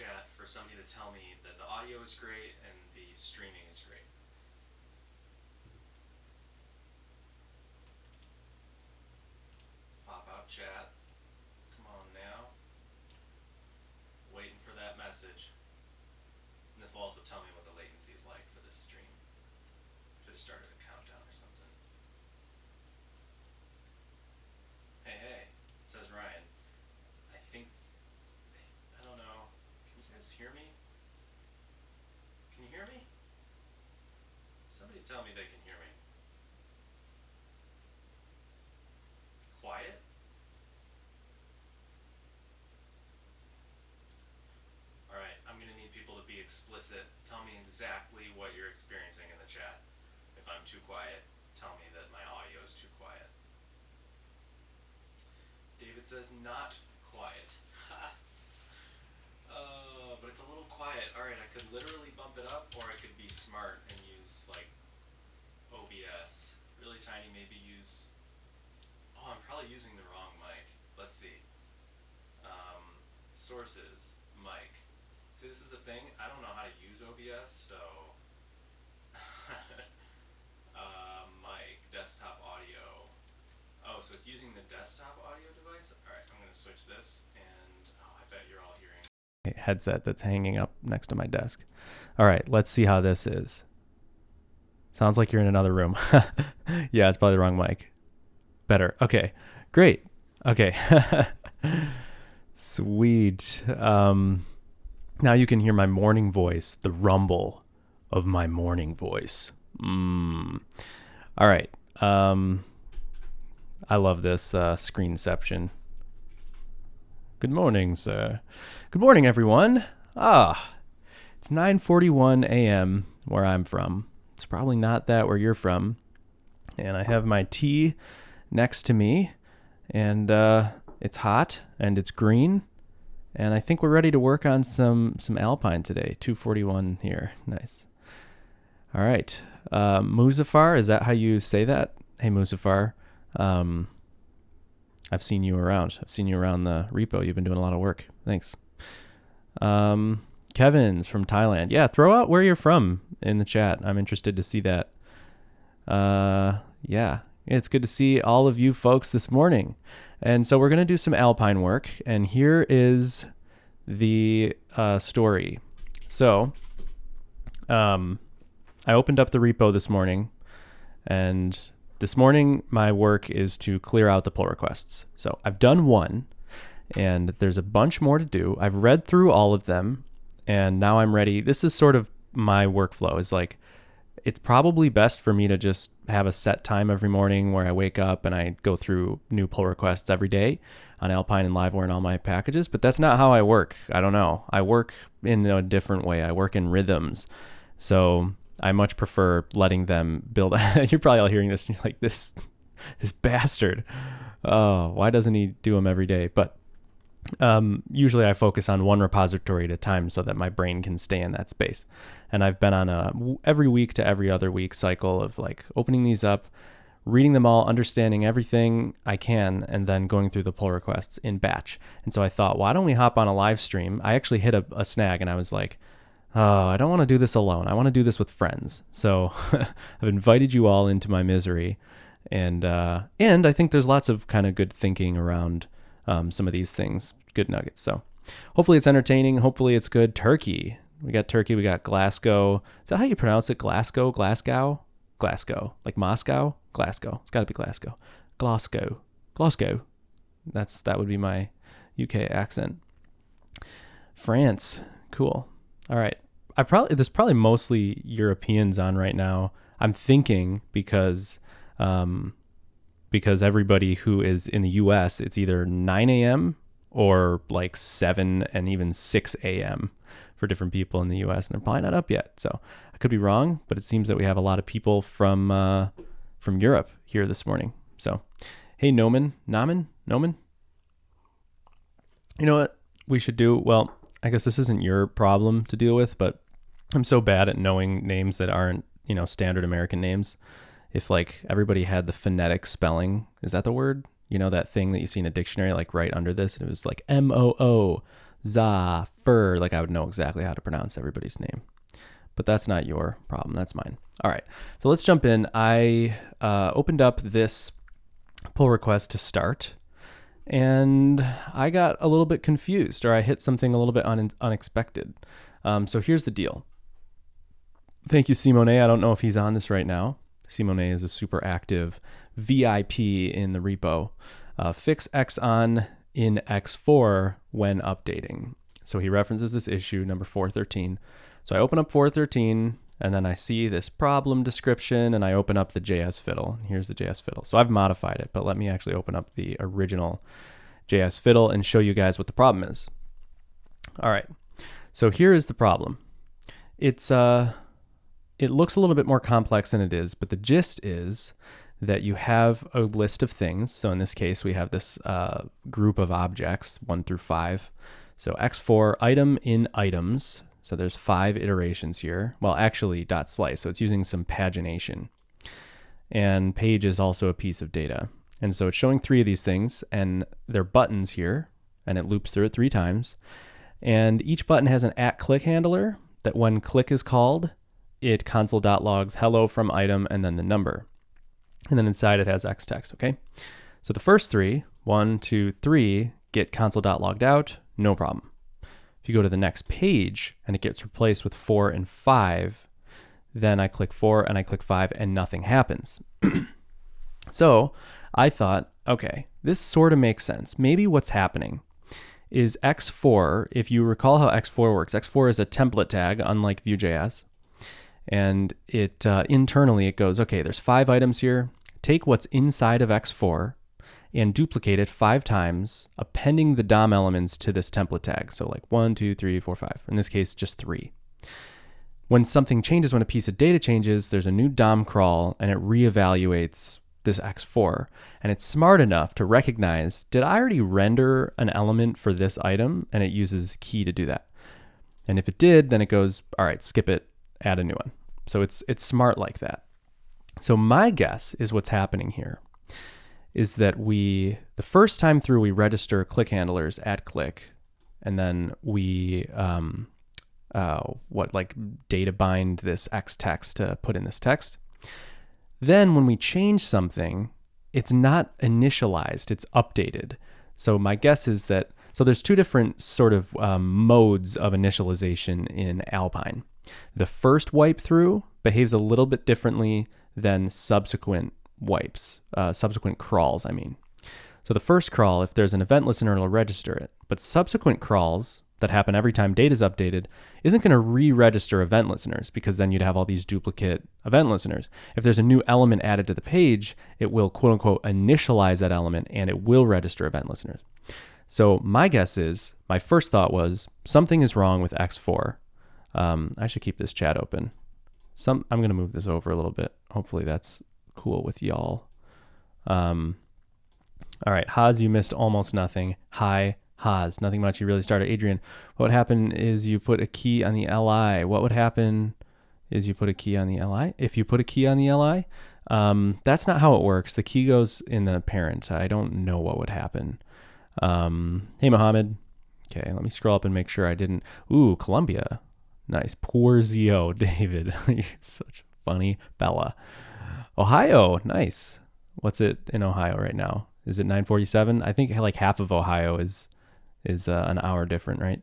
chat for somebody to tell me that the audio is great and the streaming is great. Pop out chat. Come on now. Waiting for that message. And this will also tell me what the latency is like for this stream. Should have started a countdown or something. Hey, hey, says Ryan. I think, I don't know. Can you guys hear me? Can you hear me? Somebody tell me they can hear me. Quiet? Alright, I'm gonna need people to be explicit. Tell me exactly what you're experiencing in the chat. If I'm too quiet, tell me that my audio is too quiet. David says not quiet. But it's a little quiet. Alright, I could literally bump it up, or I could be smart and use, like, OBS. Really tiny, maybe use... Oh, I'm probably using the wrong mic. Let's see. Sources, mic. See, this is the thing. I don't know how to use OBS, so... mic, desktop audio. Oh, so it's using the desktop audio device? Alright, I'm gonna switch this, and... Oh, I bet you're all hearing... Headset that's hanging up next to my desk. Alright, let's see how this is. Sounds like you're in another room. Yeah, it's probably the wrong mic. Better. Okay, great. Okay. Sweet. Now you can hear my morning voice, the rumble of my morning voice. All right. I love this screenception. Good morning, sir. Good morning, everyone. It's 9:41 a.m. where I'm from. It's probably not that where you're from. And I have my tea next to me, and it's hot and it's green, and I think we're ready to work on some Alpine today. 2:41 here. Nice. All right. Muzaffar, is that how you say that? Hey, Muzaffar. I've seen you around. I've seen you around the repo. You've been doing a lot of work. Thanks. Kevin's from Thailand. Yeah, throw out where you're from in the chat. I'm interested to see that. Yeah, it's good to see all of you folks this morning. And so we're going to do some Alpine work. And here is the story. So I opened up the repo this morning, and this morning my work is to clear out the pull requests. So I've done one, and there's a bunch more to do. I've read through all of them, and now I'm ready. This is sort of my workflow. Is like, it's probably best for me to just have a set time every morning where I wake up and I go through new pull requests every day on Alpine and Livewire and all my packages, but that's not how I work. I don't know. I work in a different way. I work in rhythms. So I much prefer letting them build. You're probably all hearing this and you're like, this bastard. Oh, why doesn't he do them every day? But usually I focus on one repository at a time so that my brain can stay in that space. And I've been on a every week to every other week cycle of like opening these up, reading them all, understanding everything I can, and then going through the pull requests in batch. And so I thought, why don't we hop on a live stream? I actually hit a snag, and I was like, oh, I don't want to do this alone. I want to do this with friends. So I've invited you all into my misery. And I think there's lots of kind of good thinking around some of these things, good nuggets. So hopefully it's entertaining. Hopefully it's good. Turkey. We got Turkey. We got Glasgow. Is that how you pronounce it? Glasgow? Glasgow? Like Moscow? Glasgow. It's got to be Glasgow. Glasgow. That would be my UK accent. France. Cool. All right. There's probably mostly Europeans on right now. I'm thinking because everybody who is in the US, it's either 9 a.m. or like 7 and even 6 a.m. for different people in the US, and they're probably not up yet. So I could be wrong, but it seems that we have a lot of people from Europe here this morning. So, hey, Noman. You know what we should do? Well, I guess this isn't your problem to deal with, but I'm so bad at knowing names that aren't, standard American names. If like everybody had the phonetic spelling, is that the word? That thing that you see in a dictionary, like right under this, and it was like MOO, Zafir, like I would know exactly how to pronounce everybody's name. But that's not your problem, that's mine. All right, so let's jump in. I opened up this pull request to start, and I got a little bit confused, or I hit something a little bit unexpected. So here's the deal. Thank you, Simone. I don't know if he's on this right now. Simone is a super active VIP in the repo. Fix X on in X4 when updating. So he references this issue, number 413. So I open up 413, and then I see this problem description, and I open up the JS fiddle. Here's the JS fiddle. So I've modified it, but let me actually open up the original JS fiddle and show you guys what the problem is. All right, so here is the problem. It looks a little bit more complex than it is, but the gist is that you have a list of things. So in this case, we have this group of objects, 1 through 5. So X4 item in items. So there's 5 iterations here. Well, actually .slice. So it's using some pagination. And page is also a piece of data. And so it's showing 3 of these things, and they're buttons here, and it loops through it 3 times. And each button has an @click handler that when click is called, it console.logs hello from item and then the number. And then inside it has X text, okay? So the first 3, 1, 2, 3, get console.logged out, no problem. If you go to the next page and it gets replaced with 4 and 5, then I click 4 and I click 5 and nothing happens. So I thought, okay, this sort of makes sense. Maybe what's happening is X4, if you recall how X4 works, X4 is a template tag, unlike Vue.js. And it internally it goes, okay, there's 5 items here. Take what's inside of X4 and duplicate it 5 times, appending the DOM elements to this template tag. So like 1, 2, 3, 4, 5. In this case, just 3. When something changes, when a piece of data changes, there's a new DOM crawl and it reevaluates this X4. And it's smart enough to recognize, did I already render an element for this item? And it uses key to do that. And if it did, then it goes, all right, skip it, add a new one. So it's smart like that. So my guess is what's happening here is that the first time through we register click handlers @click, and then we data bind this X text to put in this text. Then when we change something, it's not initialized, it's updated. So my guess is that, so there's 2 different sort of modes of initialization in Alpine. The first wipe through behaves a little bit differently than subsequent wipes, subsequent crawls, I mean. So the first crawl, if there's an event listener, it'll register it. But subsequent crawls that happen every time data is updated isn't going to re-register event listeners, because then you'd have all these duplicate event listeners. If there's a new element added to the page, it will quote unquote initialize that element and it will register event listeners. So my guess is, my first thought was something is wrong with X4. I should keep this chat open. I'm going to move this over a little bit. Hopefully that's cool with y'all. All right, Haas, you missed almost nothing. Hi, Haas, nothing much. You really started. Adrian, what would happen is you put a key on the LI. What would happen is you put a key on the LI. If you put a key on the LI, that's not how it works. The key goes in the parent. I don't know what would happen. Hey, Mohammed. Okay, let me scroll up and make sure I didn't. Ooh, Colombia. Nice. Poor Zio, David. You're such a funny fella. Ohio. Nice. What's it in Ohio right now? Is it 9:47? I think like half of Ohio is an hour different, right?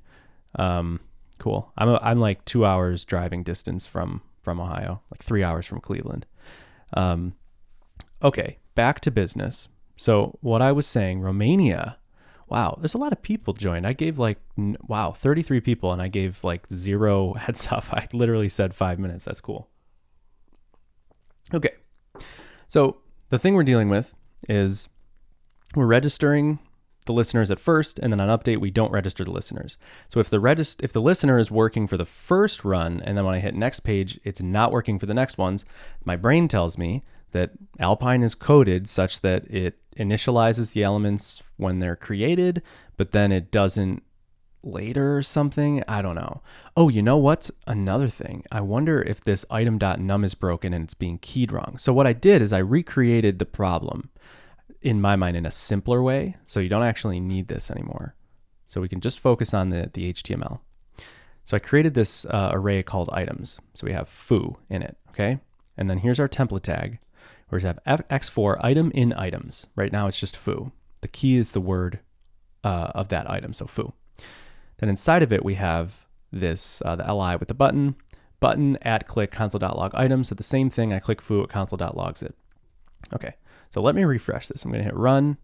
Cool. I'm like 2 hours driving distance from Ohio, like 3 hours from Cleveland. Okay, back to business. So what I was saying, Romania. Wow, there's a lot of people joined. I gave 33 people, and I gave like 0 heads up. I literally said 5 minutes. That's cool. Okay, so the thing we're dealing with is we're registering the listeners at first, and then on update, we don't register the listeners. So if the listener is working for the first run, and then when I hit next page, it's not working for the next ones, my brain tells me that Alpine is coded such that it initializes the elements when they're created, but then it doesn't later or something. I don't know. Oh, you know what's another thing? I wonder if this item.num is broken and it's being keyed wrong. So what I did is I recreated the problem in my mind in a simpler way, so you don't actually need this anymore. So we can just focus on the HTML. So I created this array called items. So we have foo in it, okay? And then here's our template tag, where we have X4 item in items. Right now it's just foo. The key is the word of that item, so foo. Then inside of it we have this, the li with the button at click console.log item. So the same thing, I click foo at console.logs it. Okay, so let me refresh this. I'm gonna hit run.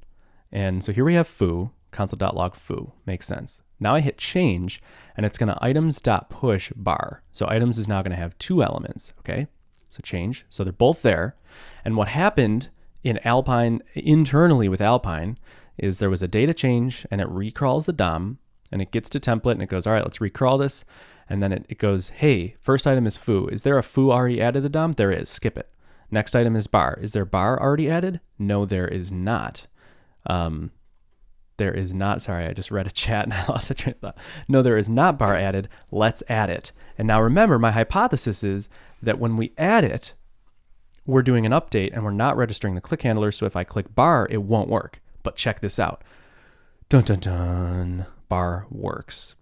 And so here we have foo, console.log foo, makes sense. Now I hit change and it's gonna items.push bar. So items is now gonna have 2 elements, okay? So change, so they're both there. And what happened in Alpine, internally with Alpine, is there was a data change and it recrawls the DOM and it gets to template and it goes, all right, let's recrawl this. And then it goes, hey, first item is foo. Is there a foo already added to the DOM? There is, skip it. Next item is bar. Is there bar already added? No, there is not. There is not, sorry, I just read a chat and I lost a train of thought. No, there is not bar added. Let's add it. And now remember, my hypothesis is that when we add it, we're doing an update and we're not registering the click handler. So if I click bar, it won't work. But check this out. Dun, dun, dun. Bar works.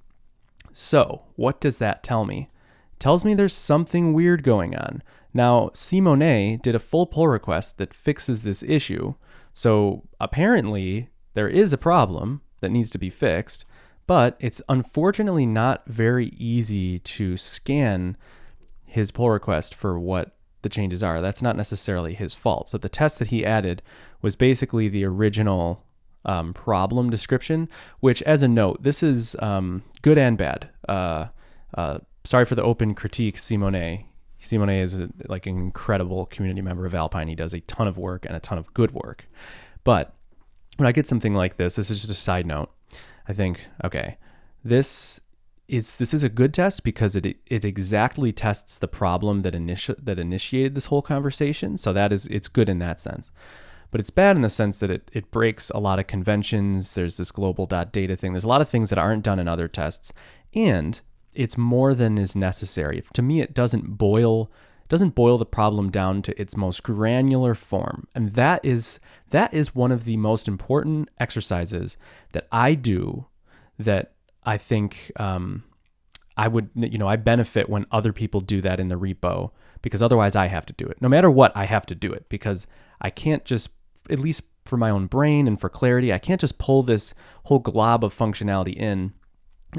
So what does that tell me? It tells me there's something weird going on. Now, Simone did a full pull request that fixes this issue. So apparently there is a problem that needs to be fixed, but it's unfortunately not very easy to scan his pull request for what the changes are. That's not necessarily his fault. So the test that he added was basically the original problem description, which, as a note, this is good and bad. Sorry for the open critique, Simone. Simone is like an incredible community member of Alpine. He does a ton of work and a ton of good work. But when I get something like this is just a side note. I think, okay, this is a good test because it exactly tests the problem that initiated this whole conversation. So it's good in that sense. But it's bad in the sense that it breaks a lot of conventions. There's this global.data thing. There's a lot of things that aren't done in other tests. And it's more than is necessary. To me, it doesn't boil the problem down to its most granular form. And that is one of the most important exercises that I do, that I think I benefit when other people do that in the repo, because otherwise I have to do it. No matter what, I have to do it, because I can't just, at least for my own brain and for clarity, I can't just pull this whole glob of functionality in.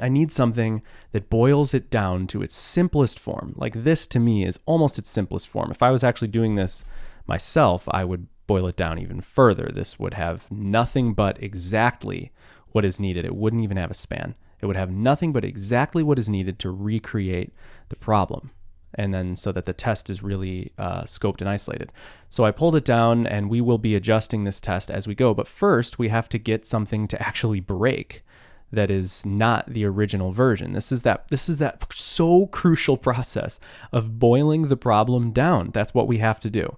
I need something that boils it down to its simplest form. Like this, to me, is almost its simplest form. If I was actually doing this myself, I would boil it down even further. This would have nothing but exactly what is needed. It wouldn't even have a span. It would have nothing but exactly what is needed to recreate the problem. And then so that the test is really scoped and isolated. So I pulled it down and we will be adjusting this test as we go. But first, we have to get something to actually break that is not the original version. This is that so crucial process of boiling the problem down. That's what we have to do.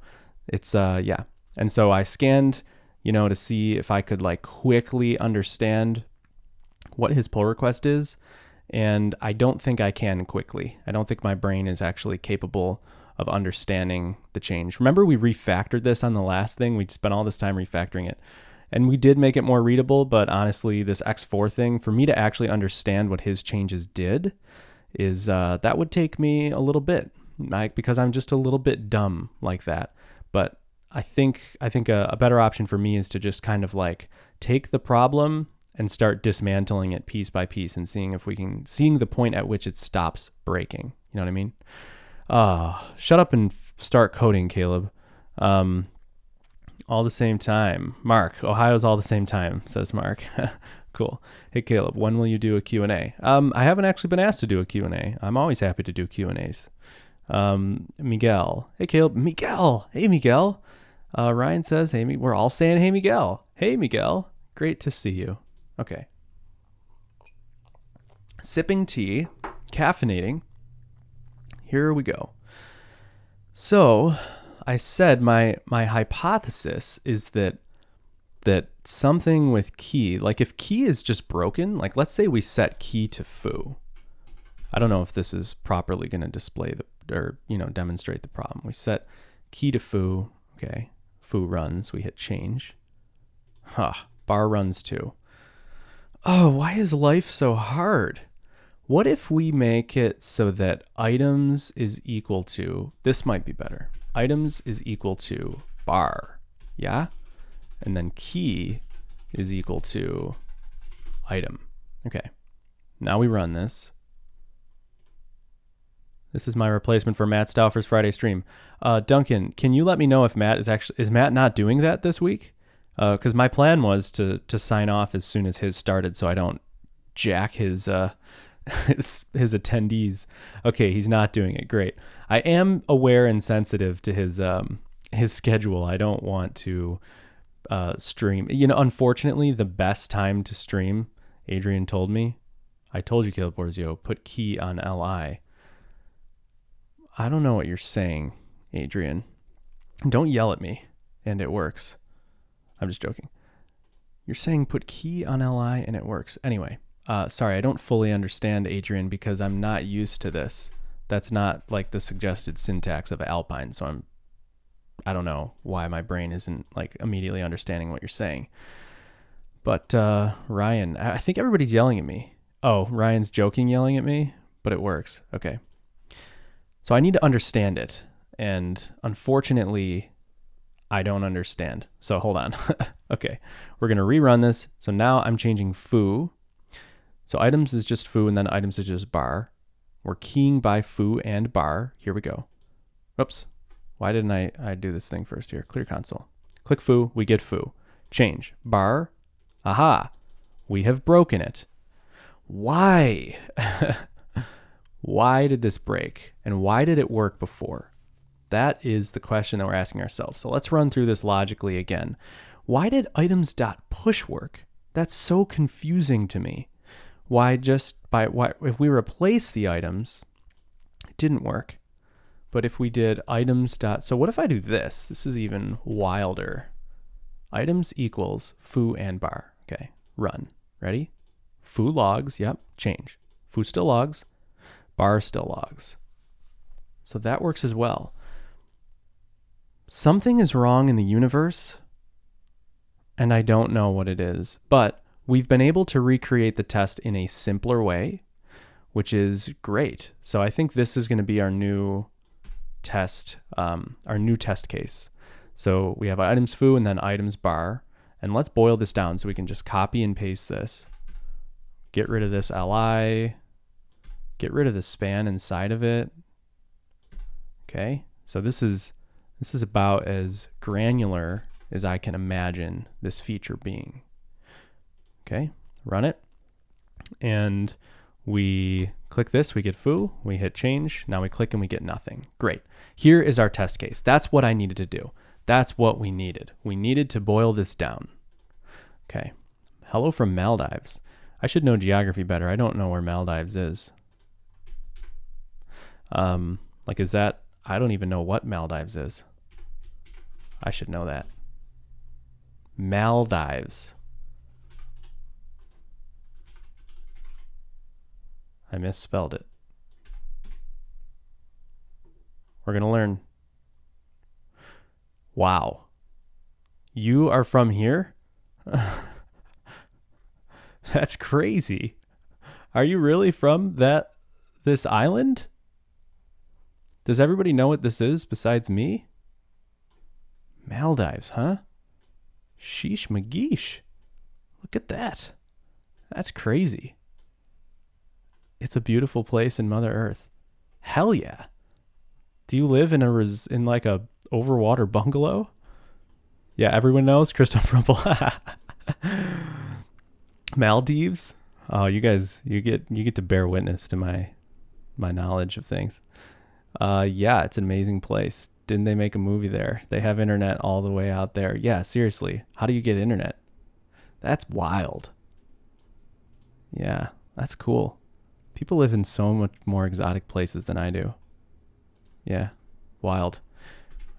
It's yeah. And so I scanned, to see if I could like quickly understand what his pull request is. And I don't think I can quickly. I don't think my brain is actually capable of understanding the change. Remember, we refactored this on the last thing. We spent all this time refactoring it. And we did make it more readable, but honestly, this X4 thing, for me to actually understand what his changes did, is that would take me a little bit, because I'm just a little bit dumb like that. But I think a better option for me is to just kind of like take the problem and start dismantling it piece by piece and seeing the point at which it stops breaking. You know what I mean? Shut up and start coding, Caleb. All the same time. Mark, Ohio's all the same time, says Mark. Cool. Hey, Caleb, when will you do a Q&A? I haven't actually been asked to do a Q&A. I'm always happy to do Q&As. Miguel. Hey, Caleb. Miguel. Hey, Miguel. Ryan says, hey, we're all saying, hey, Miguel. Hey, Miguel. Great to see you. Okay. Sipping tea, caffeinating. Here we go. So I said my hypothesis is that something with key, like if key is just broken, like let's say we set key to foo. I don't know if this is properly going to display demonstrate the problem. We set key to foo. Okay. Foo runs. We hit change. Bar runs too. Oh, why is life so hard? What if we make it so that items is equal to, this might be better. Items is equal to bar, yeah? And then key is equal to item. Okay, now we run this. This is my replacement for Matt Stauffer's Friday stream. Duncan, can you let me know if Matt is Matt not doing that this week? Because my plan was to sign off as soon as his started, so I don't jack his his attendees. Okay, he's not doing it. Great. I am aware and sensitive to his schedule. I don't want to stream. You know, unfortunately, the best time to stream, Adrian told me. I told you, Caleb Borzio, put key on LI. I don't know what you're saying, Adrian. Don't yell at me, and it works. I'm just joking. You're saying put key on LI and it works. Anyway, sorry, I don't fully understand, Adrian, because I'm not used to this. That's not like the suggested syntax of Alpine, so I don't know why my brain isn't like immediately understanding what you're saying. But Ryan, I think everybody's yelling at me. Oh, Ryan's joking yelling at me, but it works. Okay. So I need to understand it, and unfortunately, I don't understand. So hold on. Okay, we're going to rerun this. So now I'm changing foo. So items is just foo, and then items is just bar. We're keying by foo and bar. Here we go. Oops. Why didn't I do this thing first here? Clear console. Click foo, we get foo. Change. Bar. Aha. We have broken it. Why? Why did this break? And why did it work before? That is the question that we're asking ourselves. So let's run through this logically again. Why did items.push work? That's so confusing to me. Why if we replace the items, it didn't work. But if we did items. So what if I do this? This is even wilder. Items equals foo and bar. Okay, run. Ready? Foo logs, yep, change. Foo still logs, bar still logs. So that works as well. Something is wrong in the universe, and I don't know what it is, but we've been able to recreate the test in a simpler way, which is great. So I think this is going to be our new test case. So we have items foo and then items bar, and let's boil this down so we can just copy and paste this. Get rid of this li, get rid of the span inside of it. Okay, so this is about as granular as I can imagine this feature being. Okay, run it. And we click this, we get foo, we hit change. Now we click and we get nothing. Great. Here is our test case. That's what I needed to do. That's what we needed. We needed to boil this down. Okay. Hello from Maldives. I should know geography better. I don't know where Maldives is. Is that, I don't even know what Maldives is. I should know that. Maldives. I misspelled it. We're going to learn. Wow. You are from here? That's crazy. Are you really from this island? Does everybody know what this is besides me? Maldives, huh? Sheesh McGeesh. Look at that. That's crazy. It's a beautiful place in Mother Earth. Hell yeah. Do you live in a overwater bungalow? Yeah, everyone knows Christopher Rumble. Maldives. Oh, you guys, you get to bear witness to my knowledge of things. Yeah, it's an amazing place. Didn't they make a movie there? They have internet all the way out there. Yeah, seriously. How do you get internet? That's wild. Yeah, that's cool. People live in so much more exotic places than I do. Yeah, wild.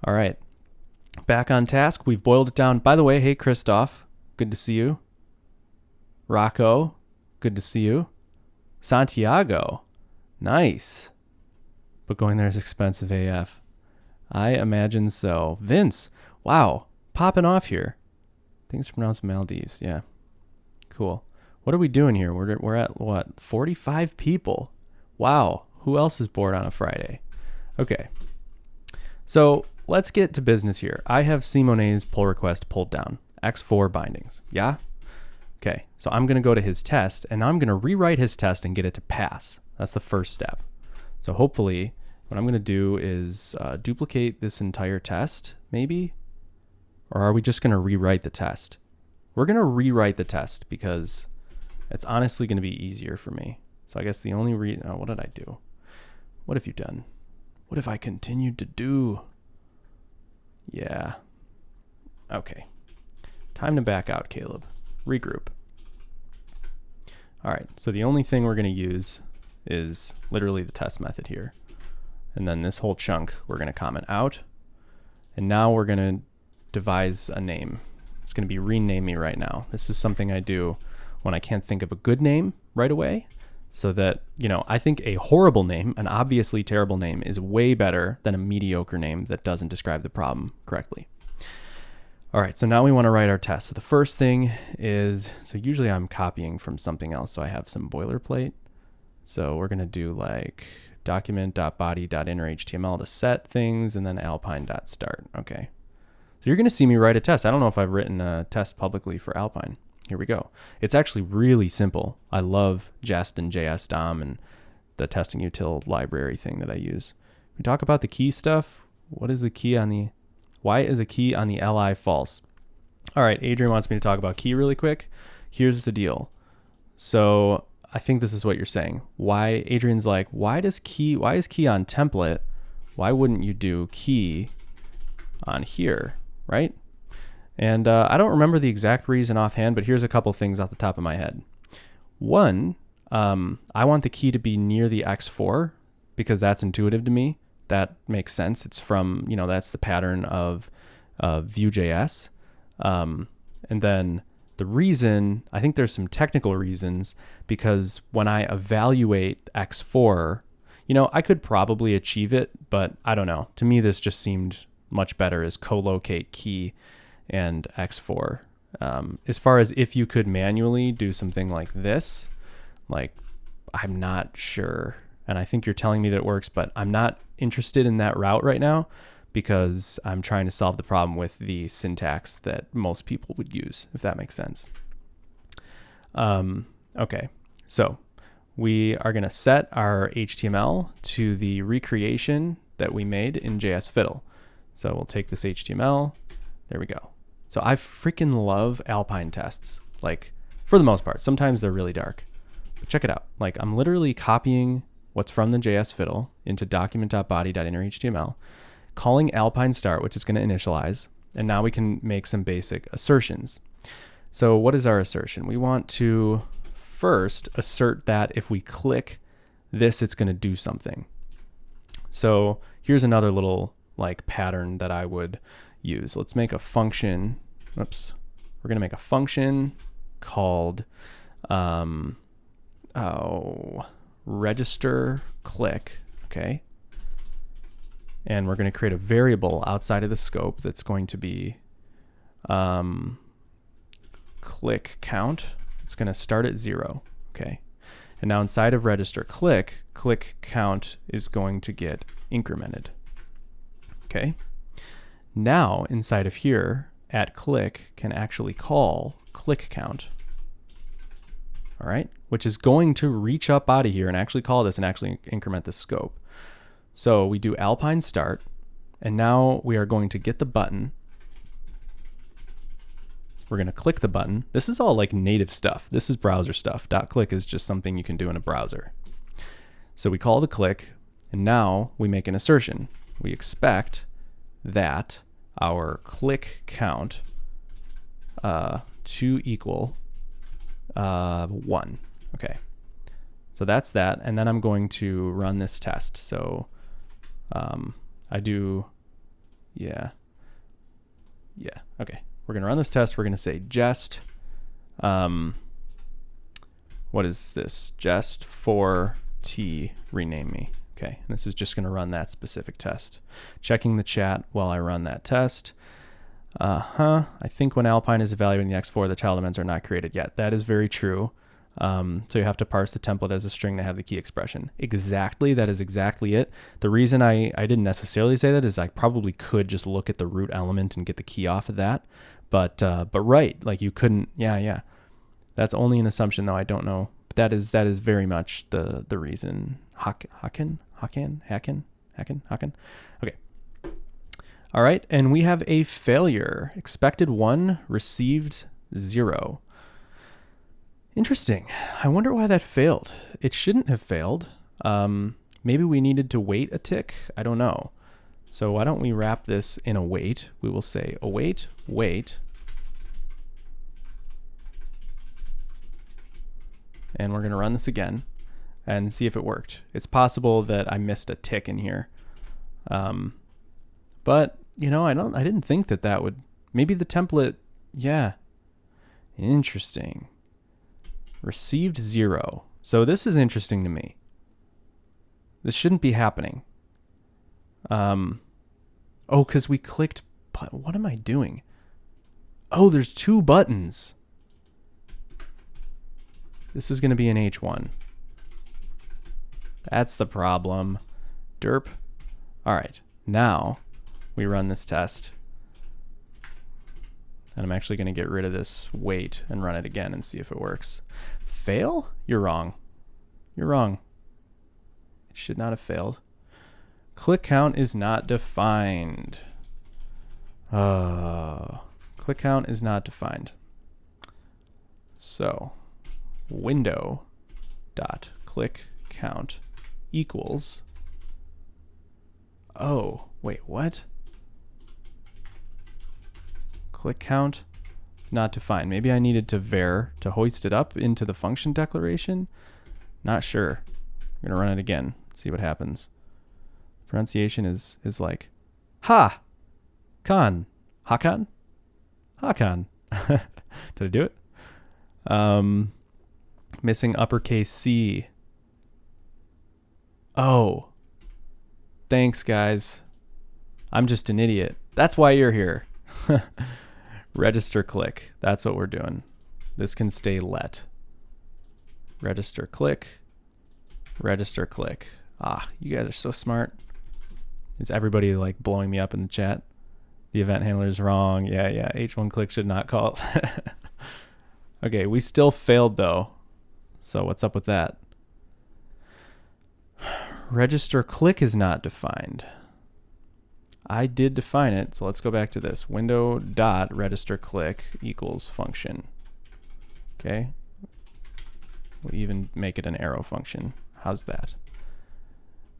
All right. Back on task. We've boiled it down. By the way, hey, Christoph. Good to see you. Rocco. Good to see you. Santiago. Nice. But going there is expensive AF. I imagine so. Vince. Wow. Popping off here. I think it's pronounced Maldives. Yeah. Cool. What are we doing here? We're at what? 45 people. Wow. Who else is bored on a Friday? Okay. So let's get to business here. I have Simone's pull request pulled down. X4 bindings. Yeah? Okay. So I'm going to go to his test, and I'm going to rewrite his test and get it to pass. That's the first step. So hopefully what I'm going to do is duplicate this entire test, maybe? Or are we just going to rewrite the test? We're going to rewrite the test because it's honestly going to be easier for me. So I guess the only what did I do? What have you done? What have I continued to do? Yeah. Okay. Time to back out, Caleb. Regroup. All right. So the only thing we're going to use is literally the test method here. And then this whole chunk we're going to comment out. And now we're going to devise a name. It's going to be rename me right now. This is something I do when I can't think of a good name right away. So that, I think a horrible name, an obviously terrible name, is way better than a mediocre name that doesn't describe the problem correctly. All right, so now we want to write our test. So the first thing is, so usually I'm copying from something else, so I have some boilerplate. So we're going to do like document.body.innerHTML to set things, and then alpine.start. Okay. So you're going to see me write a test. I don't know if I've written a test publicly for Alpine. Here we go. It's actually really simple. I love Jest and JS DOM and the testing util library thing that I use. We talk about the key stuff. What is the key on the, why is a key on the li false? All right, Adrian wants me to talk about key really quick. Here's the deal. So I think this is what you're saying. Why, Adrian's like, why is key on template? Why wouldn't you do key on here, right? And I don't remember the exact reason offhand, but here's a couple things off the top of my head. One, I want the key to be near the X4 because that's intuitive to me. That makes sense. It's from, that's the pattern of Vue.js. And then the reason, I think there's some technical reasons, because when I evaluate X4, I could probably achieve it, but I don't know. To me, this just seemed much better as co-locate key and X4. As far as if you could manually do something like this, I'm not sure. And I think you're telling me that it works, but I'm not interested in that route right now because I'm trying to solve the problem with the syntax that most people would use, if that makes sense. Okay, so we are going to set our HTML to the recreation that we made in JS Fiddle. So we'll take this HTML. There we go. So I freaking love Alpine tests, for the most part. Sometimes they're really dark. But check it out. I'm literally copying what's from the JS Fiddle into document.body.innerHTML, calling Alpine start, which is going to initialize, and now we can make some basic assertions. So what is our assertion? We want to first assert that if we click this, it's going to do something. So here's another little pattern that I would use. Let's make a function. Oops. We're going to make a function called register click. Okay. And we're going to create a variable outside of the scope that's going to be click count. It's going to start at 0. Okay. And now inside of register click count is going to get incremented. Okay. Now inside of here, at click can actually call click count. All right, which is going to reach up out of here and actually call this and actually increment the scope. So we do Alpine start, and now we are going to get the button. We're going to click the button. This is all native stuff. This is browser stuff. .click is just something you can do in a browser. So we call the click, and now we make an assertion. We expect that our click count to equal 1. Okay, so that's that, and then I'm going to run this test. So I do, yeah, okay. We're gonna run this test. We're gonna say jest, what is this? Jest for T rename me. Okay, and this is just gonna run that specific test. Checking the chat while I run that test. I think when Alpine is evaluating the X4, the child elements are not created yet. That is very true. So you have to parse the template as a string to have the key expression. Exactly, that is exactly it. The reason I didn't necessarily say that is I probably could just look at the root element and get the key off of that. But right, like you couldn't, yeah. That's only an assumption though, I don't know. But that is very much the reason. Haken? Okay. All right, and we have a failure. Expected 1, received 0. Interesting. I wonder why that failed. It shouldn't have failed. Maybe we needed to wait a tick. I don't know. So why don't we wrap this in await? We will say await, wait. And we're going to run this again and see if it worked. It's possible that I missed a tick in here. But, you know, I didn't think that would, maybe the template, yeah. Interesting. Received 0. So this is interesting to me. This shouldn't be happening. Oh, because we clicked, what am I doing? Oh, there's 2 buttons. This is going to be an H1. That's the problem. Derp. All right, now we run this test. And I'm actually going to get rid of this wait and run it again and see if it works. Fail? You're wrong. You're wrong. It should not have failed. Click count is not defined. Click count is not defined. So window dot click count equals, oh, wait, what? Click count is not defined. Maybe I needed to var to hoist it up into the function declaration. Not sure. I'm gonna run it again, see what happens. Pronunciation is like ha con hakan hakan. Did I do it? Missing uppercase C. Oh, thanks guys. I'm just an idiot. That's why you're here. Register click. That's what we're doing. This can stay let. Register click. Register click. Ah, you guys are so smart. Is everybody like blowing me up in the chat? The event handler is wrong. Yeah. H1 click should not call. Okay, we still failed though. So what's up with that? Register click is not defined. I did define it, so let's go back to this. Window dot register click equals function. Okay. We'll even make it an arrow function. How's that?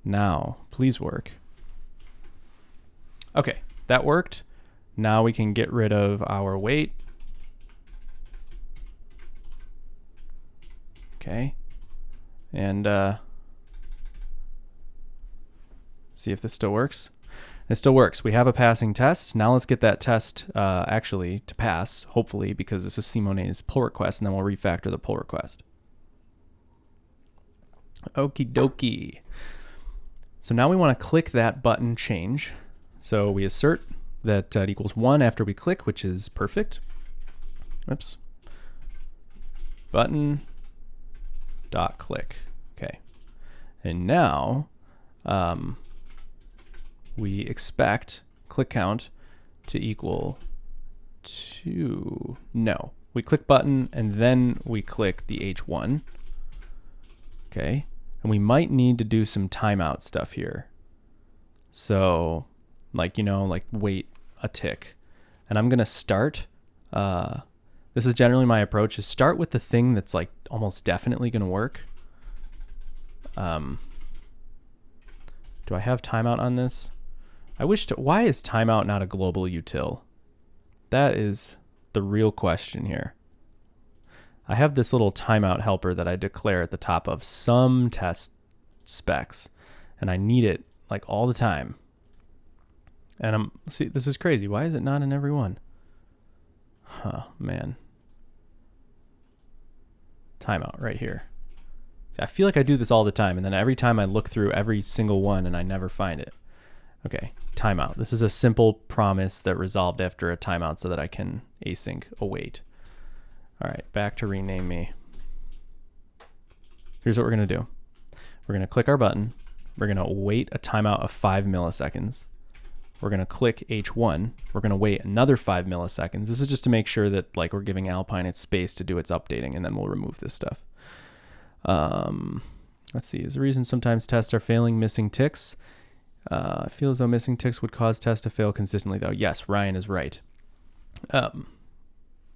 Now, please work. Okay, that worked. Now we can get rid of our wait. Okay. And see if this still works. It still works. We have a passing test. Now let's get that test actually to pass, hopefully, because this is Simone's pull request, and then we'll refactor the pull request. Okie dokie. So now we want to click that button change. So we assert that it equals 1 after we click, which is perfect. Oops. Button dot click. Okay. And now we expect click count to equal 2. No. We click button and then we click the H1. Okay. And we might need to do some timeout stuff here. So like, you know, like wait a tick. And I'm going to start. This is generally my approach, is start with the thing that's like almost definitely going to work. Do I have timeout on this? I wish to, why is timeout not a global util? That is the real question here. I have this little timeout helper that I declare at the top of some test specs, and I need it like all the time. And see, this is crazy. Why is it not in every one? Huh, man. Timeout right here. See, I feel like I do this all the time, and then every time I look through every single one and I never find it. Okay, timeout. This is a simple promise that resolved after a timeout so that I can async await. All right, back to rename me. here's what we're going to do. We're going to click our button. We're going to wait a timeout of 5 milliseconds. We're going to click H1. We're going to wait another 5 milliseconds. This is just to make sure that like we're giving Alpine its space to do its updating, and then we'll remove this stuff. Let's see. Is the reason sometimes tests are failing missing ticks? I feel as though missing ticks would cause tests to fail consistently, though. Yes, Ryan is right.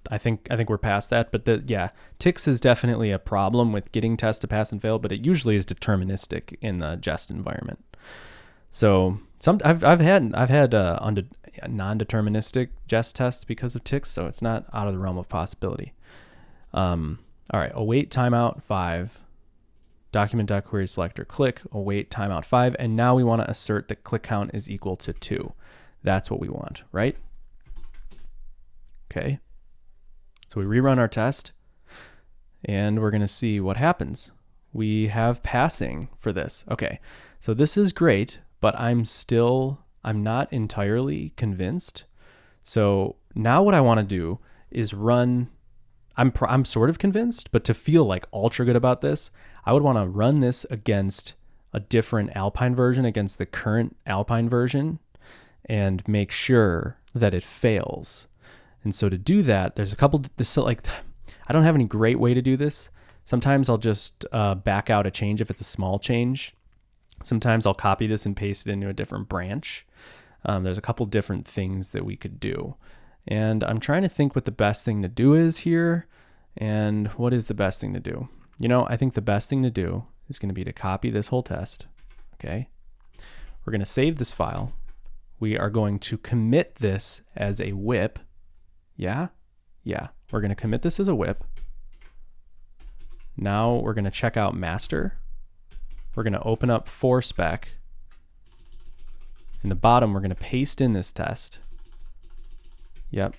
I think we're past that, but yeah, ticks is definitely a problem with getting tests to pass and fail, but it usually is deterministic in the jest environment. So I've had non-deterministic jest tests because of ticks, so it's not out of the realm of possibility. All right, await timeout 5. Document.query selector, click, await timeout 5, and now we want to assert that click count is equal to 2. That's what we want, right? Okay. So we rerun our test, and we're going to see what happens. We have passing for this. Okay, so this is great, but I'm not entirely convinced. So now what I want to do is run, I'm sort of convinced, but to feel like ultra good about this, I would want to run this against a different Alpine version, against the current Alpine version, and make sure that it fails. And so to do that, there's a couple, I don't have any great way to do this. Sometimes I'll just back out a change if it's a small change. Sometimes I'll copy this and paste it into a different branch. There's a couple different things that we could do. And I'm trying to think what the best thing to do is here. And what is the best thing to do? You know, I think the best thing to do is going to be to copy this whole test. Okay. We're going to save this file. We are going to commit this as a whip. Yeah. We're going to commit this as a whip. Now we're going to check out master. We're going to open up forspec. In the bottom, we're going to paste in this test. Yep.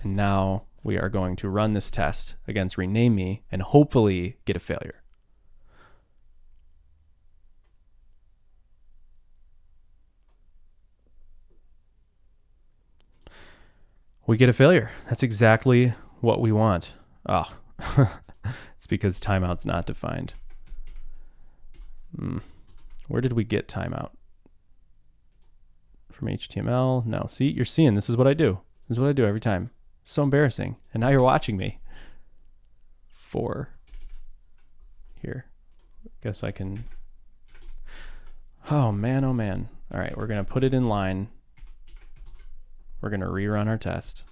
And now we are going to run this test against rename me and hopefully get a failure. We get a failure. That's exactly what we want. Oh, it's because timeout's not defined. Where did we get timeout? From HTML? No, see, you're seeing, this is what I do. This is what I do every time. So embarrassing. And now you're watching me. Here. Guess I can. Oh man, oh man. All right, we're going to put it in line. We're going to rerun our test.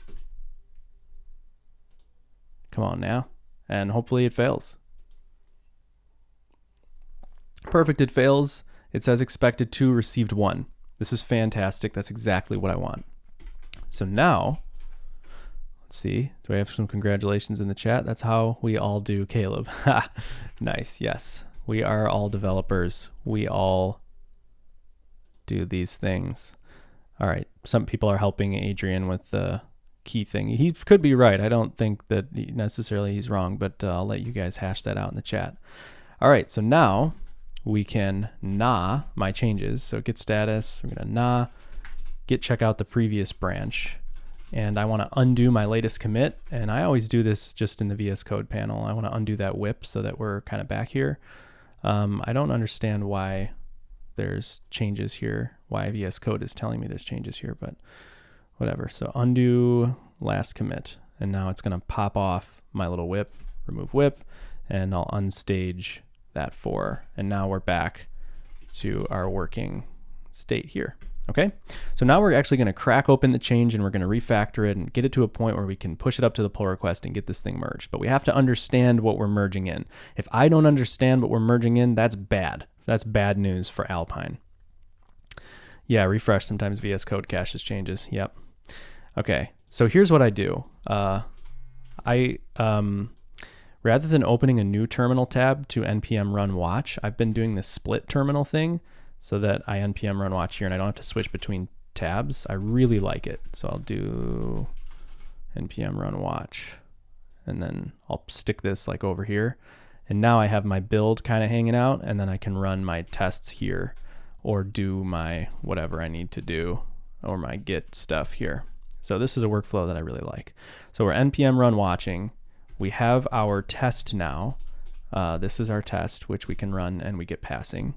Come on now. And hopefully it fails. Perfect, it fails. It says expected 2, received 1. This is fantastic. That's exactly what I want. So now, let's see. Do I have some congratulations in the chat? That's how we all do, Caleb. Nice, yes. We are all developers. We all do these things. All right, some people are helping Adrian with the key thing. He could be right. I don't think that necessarily he's wrong, but I'll let you guys hash that out in the chat. All right, so now we can nah my changes. So git status, we're gonna nah, git check out the previous branch. And I wanna undo my latest commit. And I always do this just in the VS Code panel. I wanna undo that whip so that we're kind of back here. I don't understand why there's changes here, why VS Code is telling me there's changes here, but whatever. So undo last commit. And now it's gonna pop off my little whip, remove whip, and I'll unstage that 4. And now we're back to our working state here. Okay, so now we're actually going to crack open the change and we're going to refactor it and get it to a point where we can push it up to the pull request and get this thing merged. But we have to understand what we're merging in. If I don't understand what we're merging in, that's bad. That's bad news for Alpine. Yeah, refresh. Sometimes VS Code caches changes. Yep. Okay, so here's what I do. Rather than opening a new terminal tab to npm run watch, I've been doing this split terminal thing so that I npm run watch here and I don't have to switch between tabs. I really like it. So I'll do npm run watch and then I'll stick this like over here. And now I have my build kind of hanging out and then I can run my tests here or do my whatever I need to do or my git stuff here. So this is a workflow that I really like. So we're npm run watching. We have our test now. This is our test, which we can run and we get passing.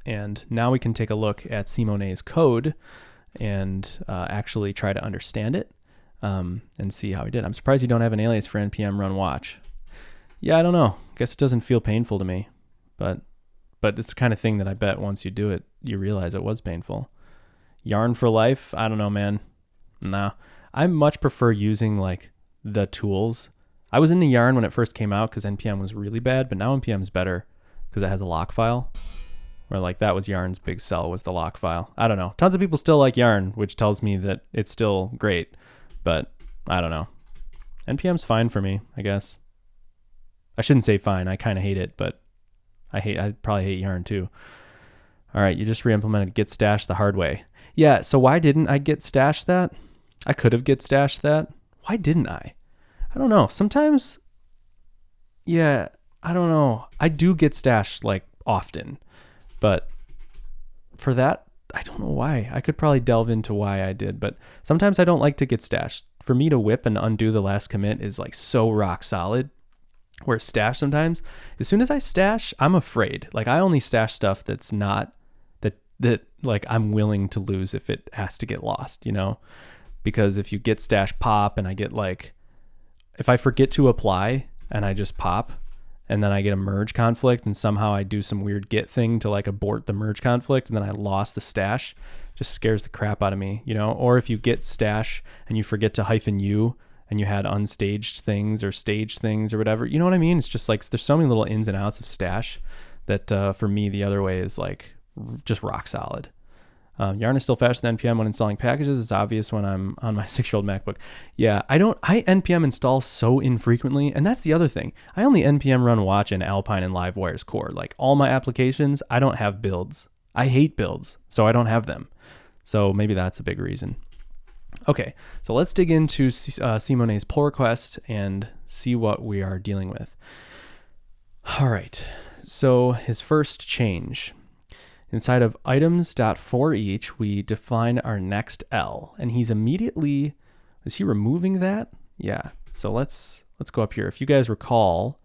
And now we can take a look at Simone's code and actually try to understand it and see how he did. I'm surprised you don't have an alias for npm run watch. Yeah, I don't know. Guess it doesn't feel painful to me, but it's the kind of thing that I bet once you do it, you realize it was painful. Yarn for life? I don't know, man. Nah. I much prefer using like the tools. I was into Yarn when it first came out because npm was really bad, but now npm is better because it has a lock file. Where like that was Yarn's big sell, was the lock file. I don't know. Tons of people still like Yarn, which tells me that it's still great, but I don't know. npm's fine for me, I guess. I shouldn't say fine. I kind of hate it, but I probably hate Yarn too. All right, you just re-implemented git stash the hard way. Yeah, so why didn't I git stash that? I could have git stashed that. Why didn't I? I don't know. Sometimes, yeah, I don't know. I do git stash like often, but for that, I don't know why. I could probably delve into why I did, but sometimes I don't like to git stash. For me to whip and undo the last commit is like so rock solid. Where stash sometimes, as soon as I stash, I'm afraid. Like I only stash stuff that's not that like I'm willing to lose if it has to get lost, you know? Because if you git stash pop and I get like, if I forget to apply and I just pop and then I get a merge conflict and somehow I do some weird git thing to like abort the merge conflict and then I lost the stash, just scares the crap out of me, you know? Or if you git stash and you forget to -u and you had unstaged things or staged things or whatever, you know what I mean? It's just like, there's so many little ins and outs of stash that for me, the other way is like just rock solid. Yarn is still faster than npm when installing packages. It's obvious when I'm on my 6-year-old MacBook. Yeah, I npm install so infrequently, and that's the other thing. I only npm run watch in Alpine and Livewire's core. Like all my applications, I don't have builds. I hate builds, so I don't have them. So maybe that's a big reason. Okay, so let's dig into Simone's pull request and see what we are dealing with. All right, so his first change. Inside of items.forEach, we define our next L, and he's immediately, is he removing that? Yeah, so let's go up here. If you guys recall,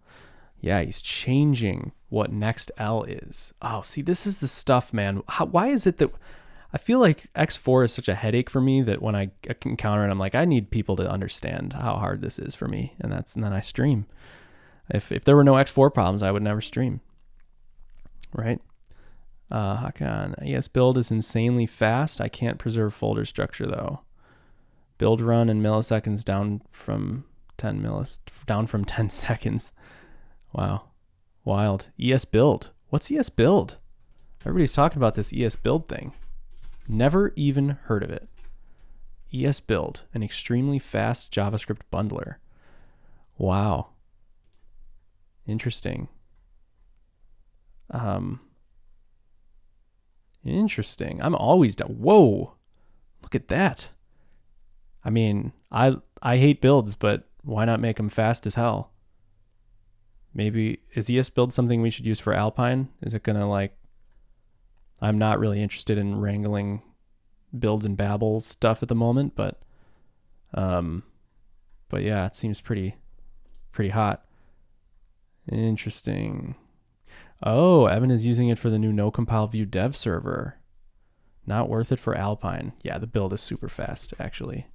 yeah, he's changing what next L is. Oh, see, this is the stuff, man. Why is it that, I feel like X4 is such a headache for me that when I encounter it, I'm like, I need people to understand how hard this is for me, and then I stream. If there were no X4 problems, I would never stream, right? Hakan, ES build is insanely fast. I can't preserve folder structure though. Build run in milliseconds down from 10 seconds. Wow, wild. ES build. What's ES build? Everybody's talking about this ES build thing. Never even heard of it. ES build, an extremely fast JavaScript bundler. Wow. Interesting. Interesting. I'm always down. Whoa, look at that. I mean, I hate builds, but why not make them fast as hell? Maybe, is ES build something we should use for Alpine? Is it gonna like, I'm not really interested in wrangling builds and babel stuff at the moment, but yeah, it seems pretty hot. Interesting. Oh, Evan is using it for the new no-compile view dev server. Not worth it for Alpine. Yeah, the build is super fast, actually,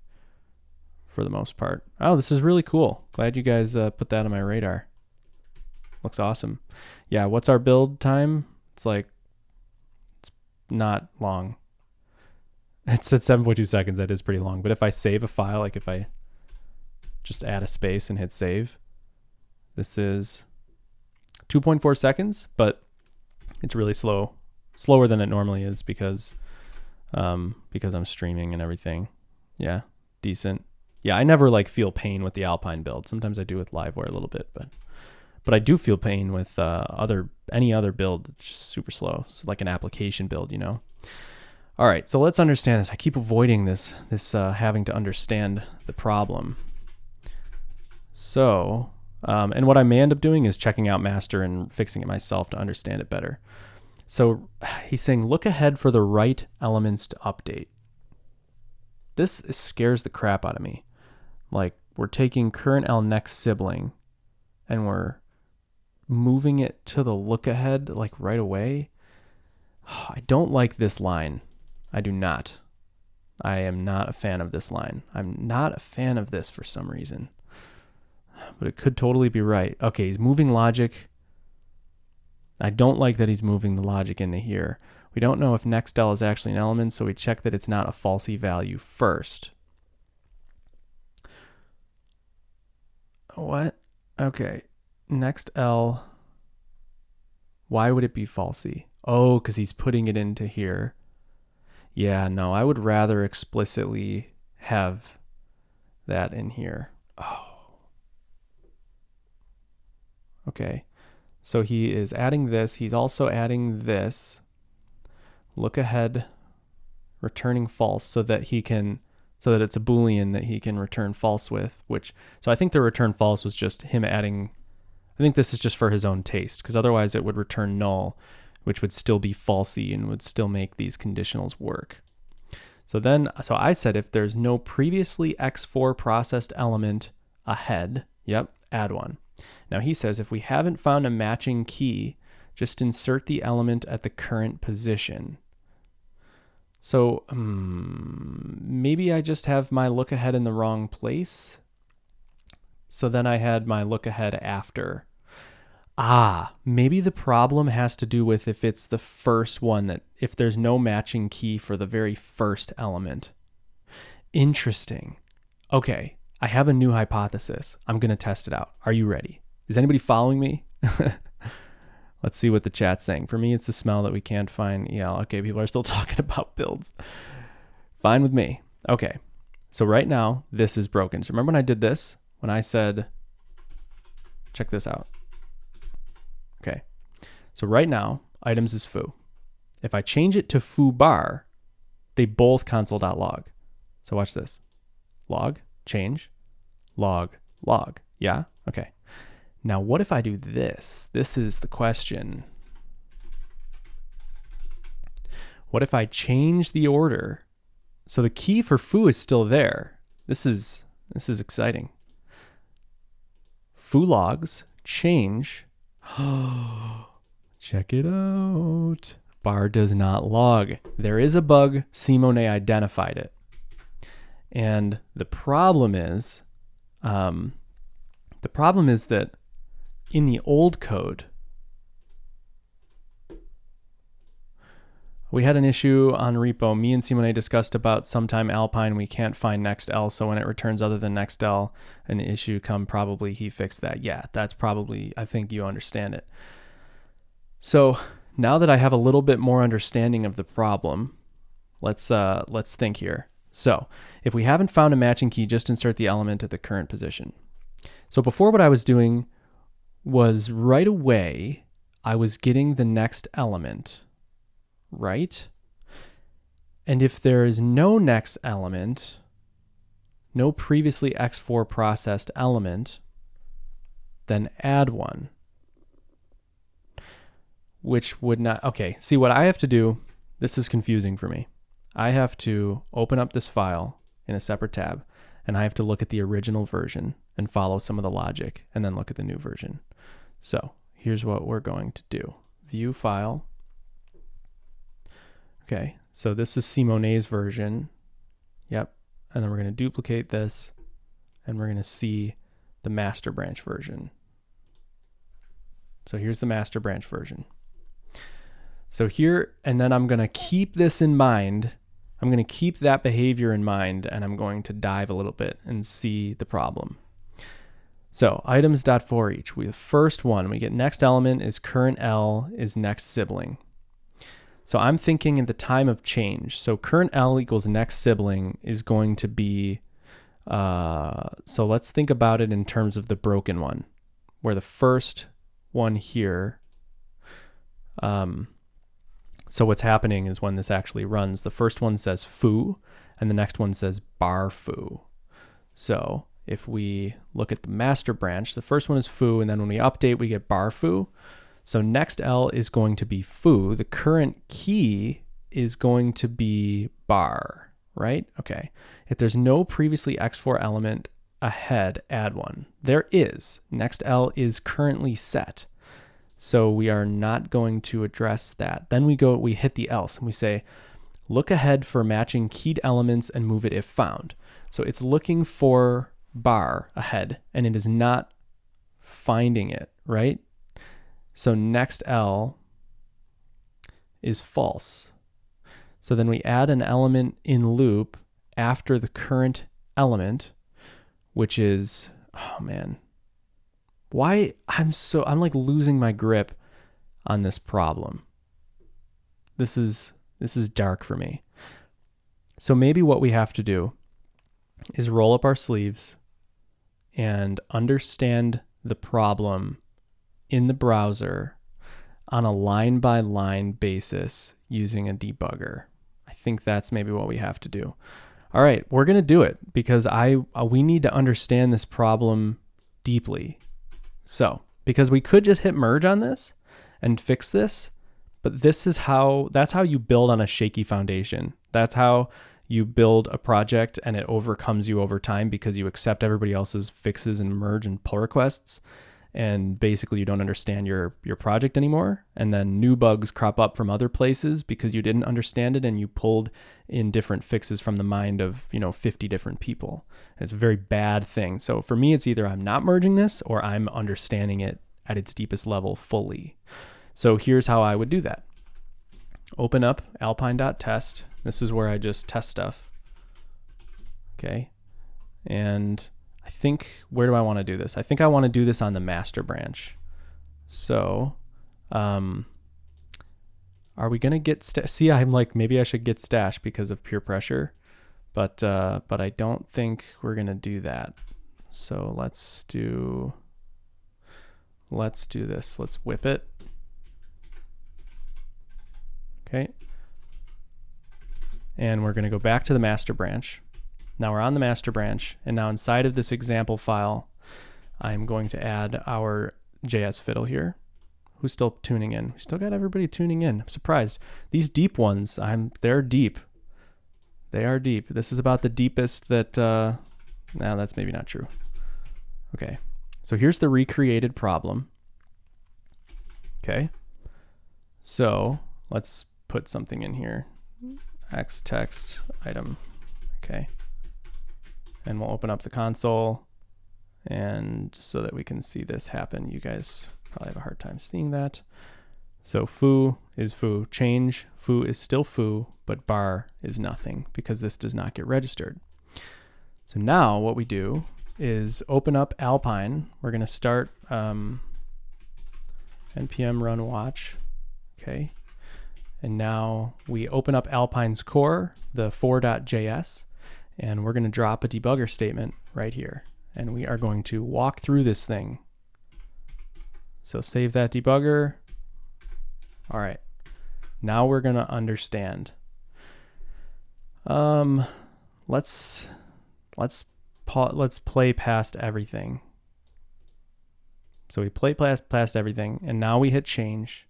for the most part. Oh, this is really cool. Glad you guys put that on my radar. Looks awesome. Yeah, what's our build time? It's not long. It's at 7.2 seconds. That is pretty long. But if I save a file, like if I just add a space and hit save, this is 2.4 seconds, but it's really slow, slower than it normally is because I'm streaming and everything. Yeah, decent. Yeah, I never like feel pain with the Alpine build. Sometimes I do with Livewire a little bit, but I do feel pain with any other build. It's just super slow. It's like an application build, you know. All right, so let's understand this. I keep avoiding this having to understand the problem. So. And what I may end up doing is checking out master and fixing it myself to understand it better. So he's saying, look ahead for the right elements to update. This scares the crap out of me. Like, we're taking current L next sibling and we're moving it to the look ahead like right away. I don't like this line. I do not. I am not a fan of this line. I'm not a fan of this for some reason. But it could totally be right. Okay, he's moving logic. I don't like that he's moving the logic into here. We don't know if nextL is actually an element, so we check that it's not a falsy value first. What? Okay. nextL. Why would it be falsy? Oh, because he's putting it into here. Yeah, no, I would rather explicitly have that in here. Oh. Okay. So he is adding this. He's also adding this. Look ahead, returning false, so that it's a Boolean that he can return false with, so I think the return false was just him adding, I think this is just for his own taste, because otherwise it would return null, which would still be falsy and would still make these conditionals work. So I said if there's no previously X4 processed element ahead, yep, add one. Now he says if we haven't found a matching key, just insert the element at the current position. So maybe I just have my look ahead in the wrong place. So then I had my look ahead after. Maybe the problem has to do with if it's the first one, that if there's no matching key for the very first element. Interesting. Okay, I have a new hypothesis. I'm going to test it out. Are you ready? Is anybody following me? Let's see what the chat's saying. For me, it's the smell that we can't find. Yeah, okay, people are still talking about builds. Fine with me. Okay, so right now, this is broken. So remember when I did this? When I said, check this out. Okay, so right now, items is foo. If I change it to foo bar, they both console.log. So watch this. Log, change, log, log. Yeah? Okay. Now, what if I do this? This is the question. What if I change the order? So the key for foo is still there. This is exciting. Foo logs, change. Check it out. Bar does not log. There is a bug. Simone identified it. And the problem is that in the old code, we had an issue on repo. Me and Simone discussed about sometime Alpine. We can't find nextL, so when it returns other than nextL, an issue come, probably he fixed that. Yeah, that's probably, I think you understand it. So now that I have a little bit more understanding of the problem, let's think here. So if we haven't found a matching key, just insert the element at the current position. So before, what I was doing was right away, I was getting the next element, right? And if there is no next element, no previously X4 processed element, then add one. Which would not, okay, see what I have to do, this is confusing for me. I have to open up this file in a separate tab, and I have to look at the original version and follow some of the logic, and then look at the new version. So here's what we're going to do. View file. Okay, so this is Simone's version. Yep, and then we're going to duplicate this, and we're going to see the master branch version. So here's the master branch version. So here, and then I'm going to keep this in mind. I'm going to keep that behavior in mind, and I'm going to dive a little bit and see the problem. So items.forEach, the first one, we get next element is current L is next sibling. So I'm thinking at the time of change. So current L equals next sibling is going to be, so let's think about it in terms of the broken one, where the first one here, so what's happening is when this actually runs, the first one says foo, and the next one says bar foo. So if we look at the master branch, the first one is foo, and then when we update, we get bar foo. So next L is going to be foo. The current key is going to be bar, right? Okay. If there's no previously X4 element ahead, add one. There is. Next L is currently set. So we are not going to address that. Then we hit the else and we say, look ahead for matching keyed elements and move it if found. So it's looking for bar ahead and it is not finding it, right? So next L is false. So then we add an element in loop after the current element, which is, oh man, why I'm like losing my grip on this problem. This is dark for me. So maybe what we have to do is roll up our sleeves and understand the problem in the browser on a line-by-line basis using a debugger. I think that's maybe what we have to do. All right, we're going to do it because we need to understand this problem deeply. So, because we could just hit merge on this and fix this, but that's how you build on a shaky foundation. That's how you build a project and it overcomes you over time because you accept everybody else's fixes and merge and pull requests. And basically you don't understand your project anymore. And then new bugs crop up from other places because you didn't understand it and you pulled in different fixes from the mind of, 50 different people. It's a very bad thing. So for me, it's either I'm not merging this or I'm understanding it at its deepest level fully. So here's how I would do that. Open up alpine.test. This is where I just test stuff. Okay. And I think, where do I want to do this? I think I want to do this on the master branch. So, are we going to get, see, I'm like, maybe I should get stash because of peer pressure, but I don't think we're going to do that. So let's do this. Let's whip it. Okay. And we're going to go back to the master branch. Now we're on the master branch, and now inside of this example file, I'm going to add our JS fiddle here. Who's still tuning in? We still got everybody tuning in. I'm surprised. These deep ones, they're deep. They are deep. This is about the deepest that, now that's maybe not true. Okay, so here's the recreated problem. Okay, so let's put something in here. X text item, okay. And we'll open up the console, and so that we can see this happen. You guys probably have a hard time seeing that. So foo is foo. Change, foo is still foo, but bar is nothing because this does not get registered. So now what we do is open up Alpine. We're going to start npm run watch. Okay. And now we open up Alpine's core, the 4.js. And we're going to drop a debugger statement right here. And we are going to walk through this thing. So save that debugger. All right. Now we're going to understand. Let's play past everything. So we play past everything, and now we hit change,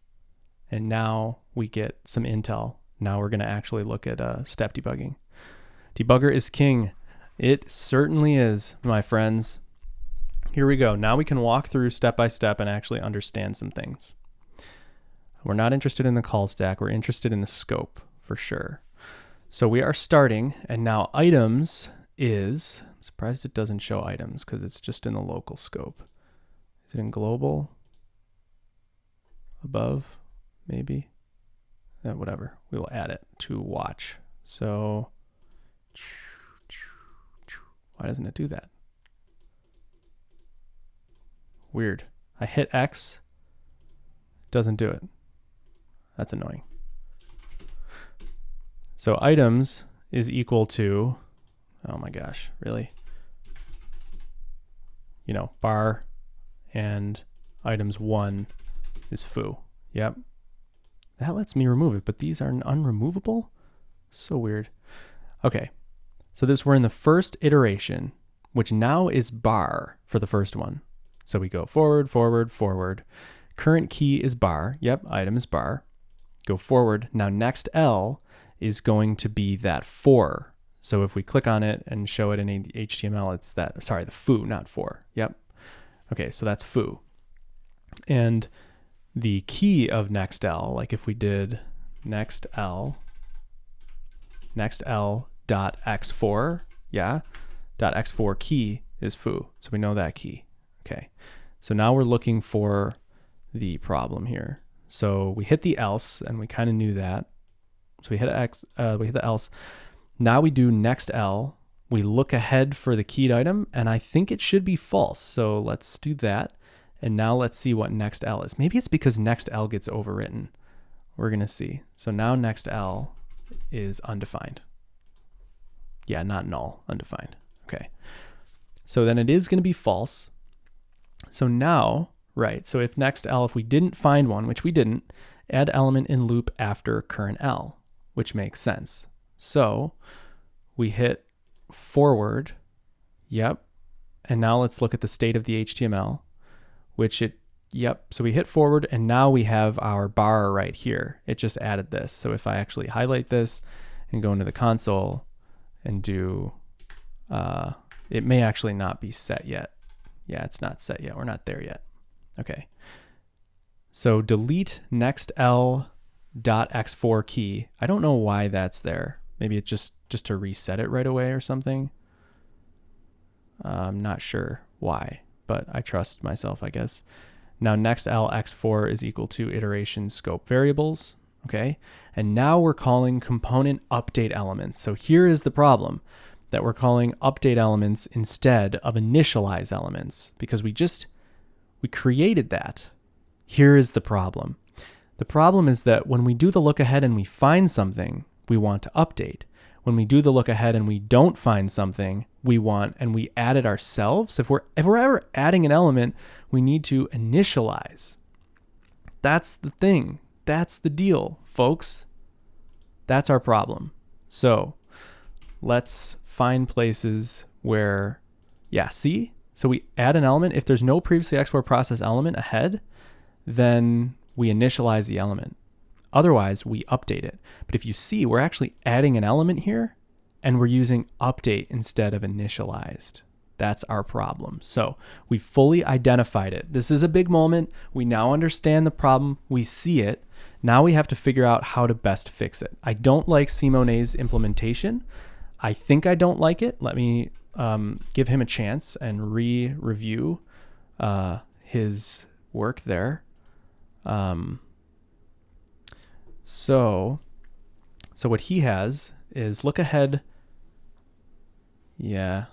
and now we get some intel. Now we're going to actually look at step debugging. Debugger is king. It certainly is, my friends. Here we go. Now we can walk through step by step and actually understand some things. We're not interested in the call stack. We're interested in the scope for sure. So we are starting, and now items is, I'm surprised it doesn't show items because it's just in the local scope. Is it in global? Above, maybe? Whatever. We will add it to watch. So why doesn't it do that? Weird. I hit X, doesn't do it. That's annoying. So items is equal to, oh my gosh, really? Bar and items 1 is foo. Yep. That lets me remove it, but these are unremovable? So weird. Okay. So we're in the first iteration, which now is bar for the first one. So we go forward, forward, forward. Current key is bar. Yep, item is bar. Go forward. Now next L is going to be that for. So if we click on it and show it in HTML, it's that, sorry, the foo, not for. Yep. Okay, so that's foo. And the key of nextl, like if we did nextl dot x4, yeah, dot x4 key is foo. So we know that key. Okay. So now we're looking for the problem here. So we hit the else, and we kind of knew that. So we hit we hit the else. Now we do nextl. We look ahead for the keyed item, and I think it should be false. So let's do that. And now let's see what nextl is. Maybe it's because nextl gets overwritten. We're going to see. So now nextl is undefined. Yeah, not null, undefined. Okay. So then it is going to be false. So now, right, so if nextl, if we didn't find one, which we didn't, add element in loop after current L, which makes sense. So we hit forward. Yep. And now let's look at the state of the HTML, yep. So we hit forward, and now we have our bar right here. It just added this. So if I actually highlight this and go into the console and do, it may actually not be set yet. Yeah, it's not set yet. We're not there yet. Okay. So delete nextl.x4 key. I don't know why that's there. Maybe it's just to reset it right away or something. I'm not sure why, but I trust myself, I guess. Now nextl x4 is equal to iteration scope variables. Okay. And now we're calling component update elements. So here is the problem, that we're calling update elements instead of initialize elements, because we created that. Here is the problem. The problem is that when we do the look ahead and we find something, we want to update. When we do the look ahead and we don't find something, and we add it ourselves, if we're ever adding an element, we need to initialize. That's the thing. That's the deal, folks. That's our problem. So let's find places where, yeah, see? So we add an element. If there's no previously export process element ahead, then we initialize the element. Otherwise, we update it. But if you see, we're actually adding an element here, and we're using update instead of initialized. That's our problem. So we fully identified it. This is a big moment. We now understand the problem. We see it. Now we have to figure out how to best fix it. I don't like Simone's implementation. I think I don't like it. Let me give him a chance and review his work there. So what he has is look ahead. Yeah.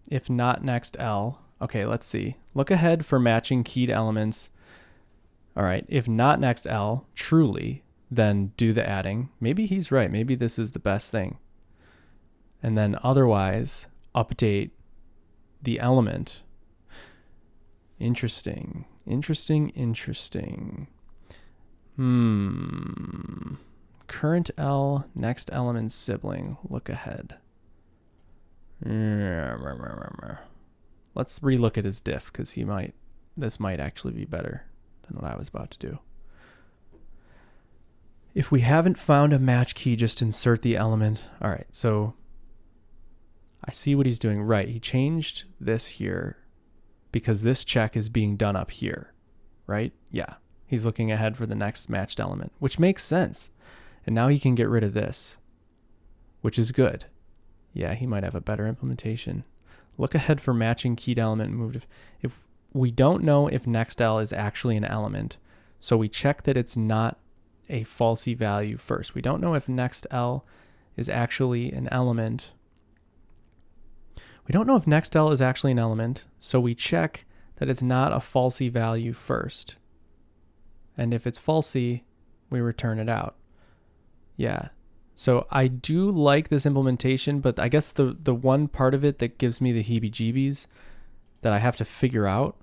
If not nextl. Okay, let's see. Look ahead for matching keyed elements. All right. If not nextl, truly, then do the adding. Maybe he's right. Maybe this is the best thing. And then otherwise, update the element. Interesting. Current L, next element sibling, look ahead. Let's relook at his diff, because this might actually be better than what I was about to do. If we haven't found a match key, just insert the element. All right, so I see what he's doing. Right, he changed this here because this check is being done up here, right? Yeah, he's looking ahead for the next matched element, which makes sense. And now he can get rid of this, which is good. Yeah, he might have a better implementation. Look ahead for matching keyed element. Move if we don't know if nextl is actually an element, so we check that it's not a falsy value first. We don't know if nextl is actually an element. We don't know if nextl is actually an element, so we check that it's not a falsy value first. And if it's falsy, we return it out. Yeah. So I do like this implementation, but I guess the one part of it that gives me the heebie-jeebies that I have to figure out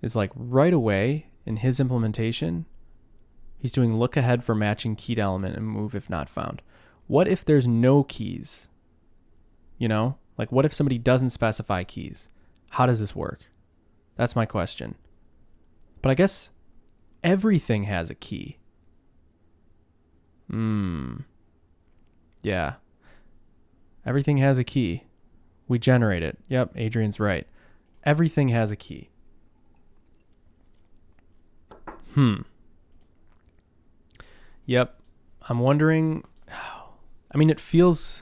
is like right away in his implementation, he's doing look ahead for matching keyed element and move if not found. What if there's no keys? You know, like what if somebody doesn't specify keys? How does this work? That's my question. But I guess everything has a key. Yeah. Everything has a key. We generate it. Yep, Adrian's right. Everything has a key. Yep. I'm wondering, I mean, it feels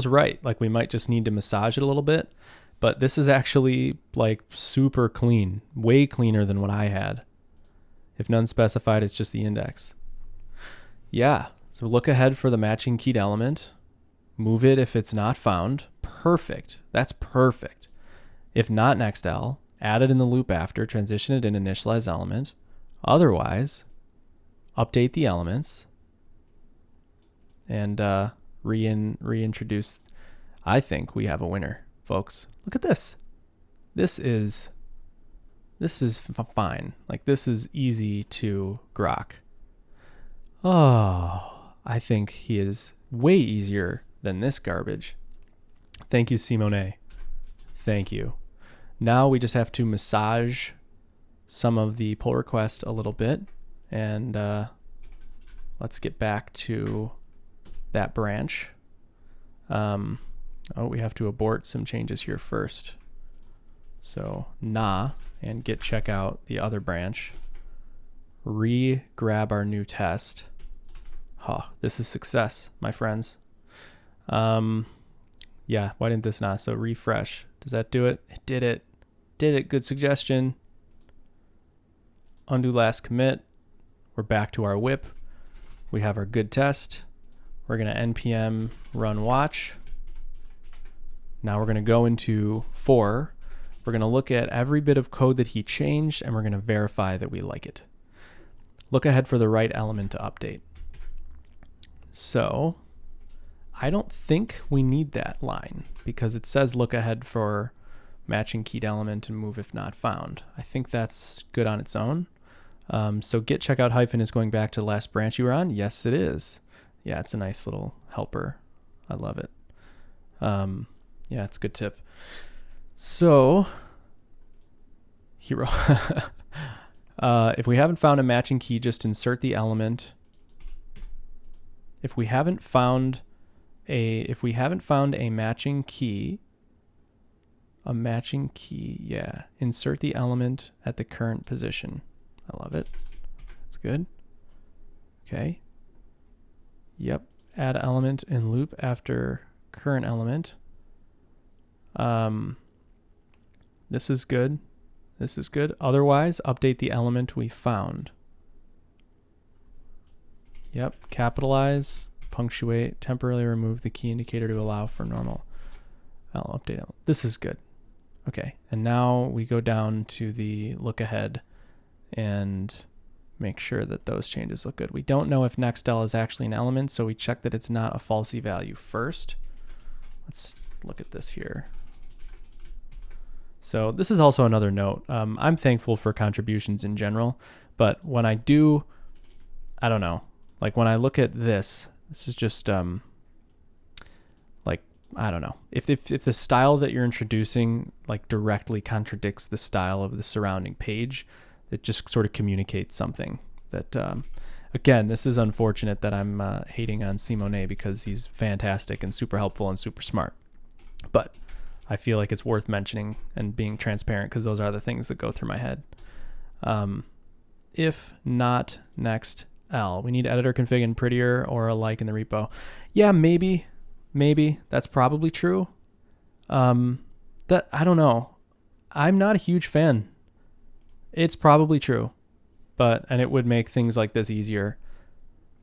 right. Like we might just need to massage it a little bit, but this is actually like super clean, way cleaner than what I had. If none specified, it's just the index. Yeah. So look ahead for the matching keyed element. Move it if it's not found. Perfect. That's perfect. If not next L, add it in the loop after, transition it in initialize element. Otherwise, update the elements and reintroduce. I think we have a winner, folks. Look at this. This is fine. Like this is easy to grok. Oh, I think he is way easier than this garbage. Thank you, Simone. Thank you. Now we just have to massage some of the pull request a little bit, and let's get back to that branch. We have to abort some changes here first. So and git check out the other branch. Grab our new test. This is success, my friends. Yeah, why didn't this not? So refresh. Does that do it? It did it. Good suggestion. Undo last commit. We're back to our whip. We have our good test. We're going to npm run watch. Now we're going to go into for. We're going to look at every bit of code that he changed, and we're going to verify that we like it. Look ahead for the right element to update. So I don't think we need that line because it says look ahead for matching keyed element and move if not found. I think that's good on its own. So git checkout hyphen is going back to the last branch you were on. Yes, it is. Yeah, it's a nice little helper. I love it. Yeah, it's a good tip. So hero. If we haven't found a matching key, just insert the element. If we haven't found a matching key, yeah, insert the element at the current position. I love it. That's good. Okay. Yep. Add element in loop after current element. This is good. Otherwise, update the element we found. Yep. Capitalize, punctuate, temporarily remove the key indicator to allow for normal. I'll update it. This is good. Okay. And now we go down to the look ahead and make sure that those changes look good. We don't know if nextl is actually an element, so we check that it's not a falsy value first. Let's look at this here. So this is also another note. I'm thankful for contributions in general, but when I do, I don't know, like when I look at this is just like, I don't know. If the style that you're introducing like directly contradicts the style of the surrounding page, it just sort of communicates something that, again, this is unfortunate that I'm hating on Simone because he's fantastic and super helpful and super smart. But I feel like it's worth mentioning and being transparent because those are the things that go through my head. If not next L, we need editor config and prettier or alike in the repo. Yeah, maybe that's probably true. That I don't know. I'm not a huge fan. It's probably true, and it would make things like this easier.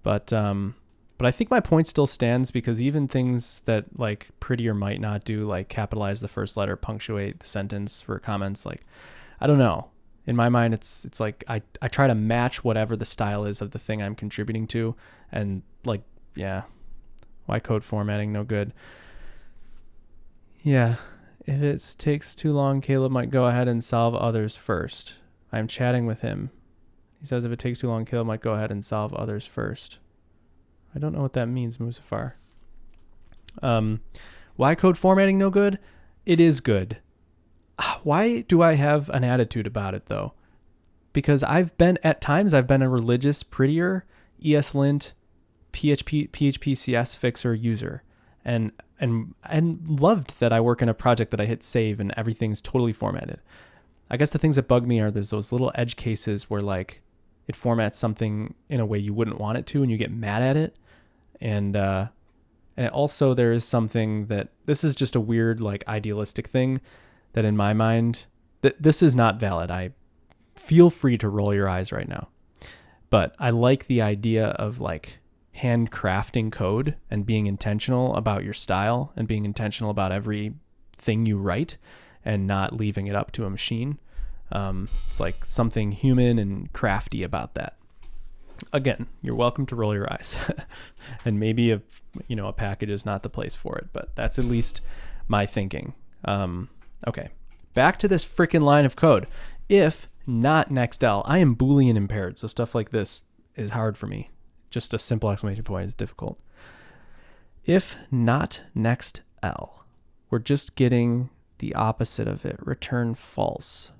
But I think my point still stands because even things that like prettier might not do, like capitalize the first letter, punctuate the sentence for comments, like, I don't know. In my mind, it's like I try to match whatever the style is of the thing I'm contributing to, and like, yeah, why code formatting no good? Yeah, if it takes too long, Caleb might go ahead and solve others first. I'm chatting with him. He says if it takes too long, Caleb might go ahead and solve others first. I don't know what that means, Musafar. Why code formatting no good? It is good. Why do I have an attitude about it though? Because at times I've been a religious prettier ESLint PHP CS fixer user and loved that I work in a project that I hit save and everything's totally formatted. I guess the things that bug me are there's those little edge cases where like it formats something in a way you wouldn't want it to, and you get mad at it. And also there is something that, this is just a weird, like, idealistic thing that in my mind, this is not valid. I feel free to roll your eyes right now. But I like the idea of like handcrafting code and being intentional about your style and being intentional about every thing you write and not leaving it up to a machine. It's like something human and crafty about that. Again, you're welcome to roll your eyes. And maybe a package is not the place for it, but that's at least my thinking. Okay, back to this freaking line of code. If not nextl, I am Boolean impaired, so stuff like this is hard for me. Just a simple exclamation point is difficult. If not nextl, we're just getting the opposite of it. Return false.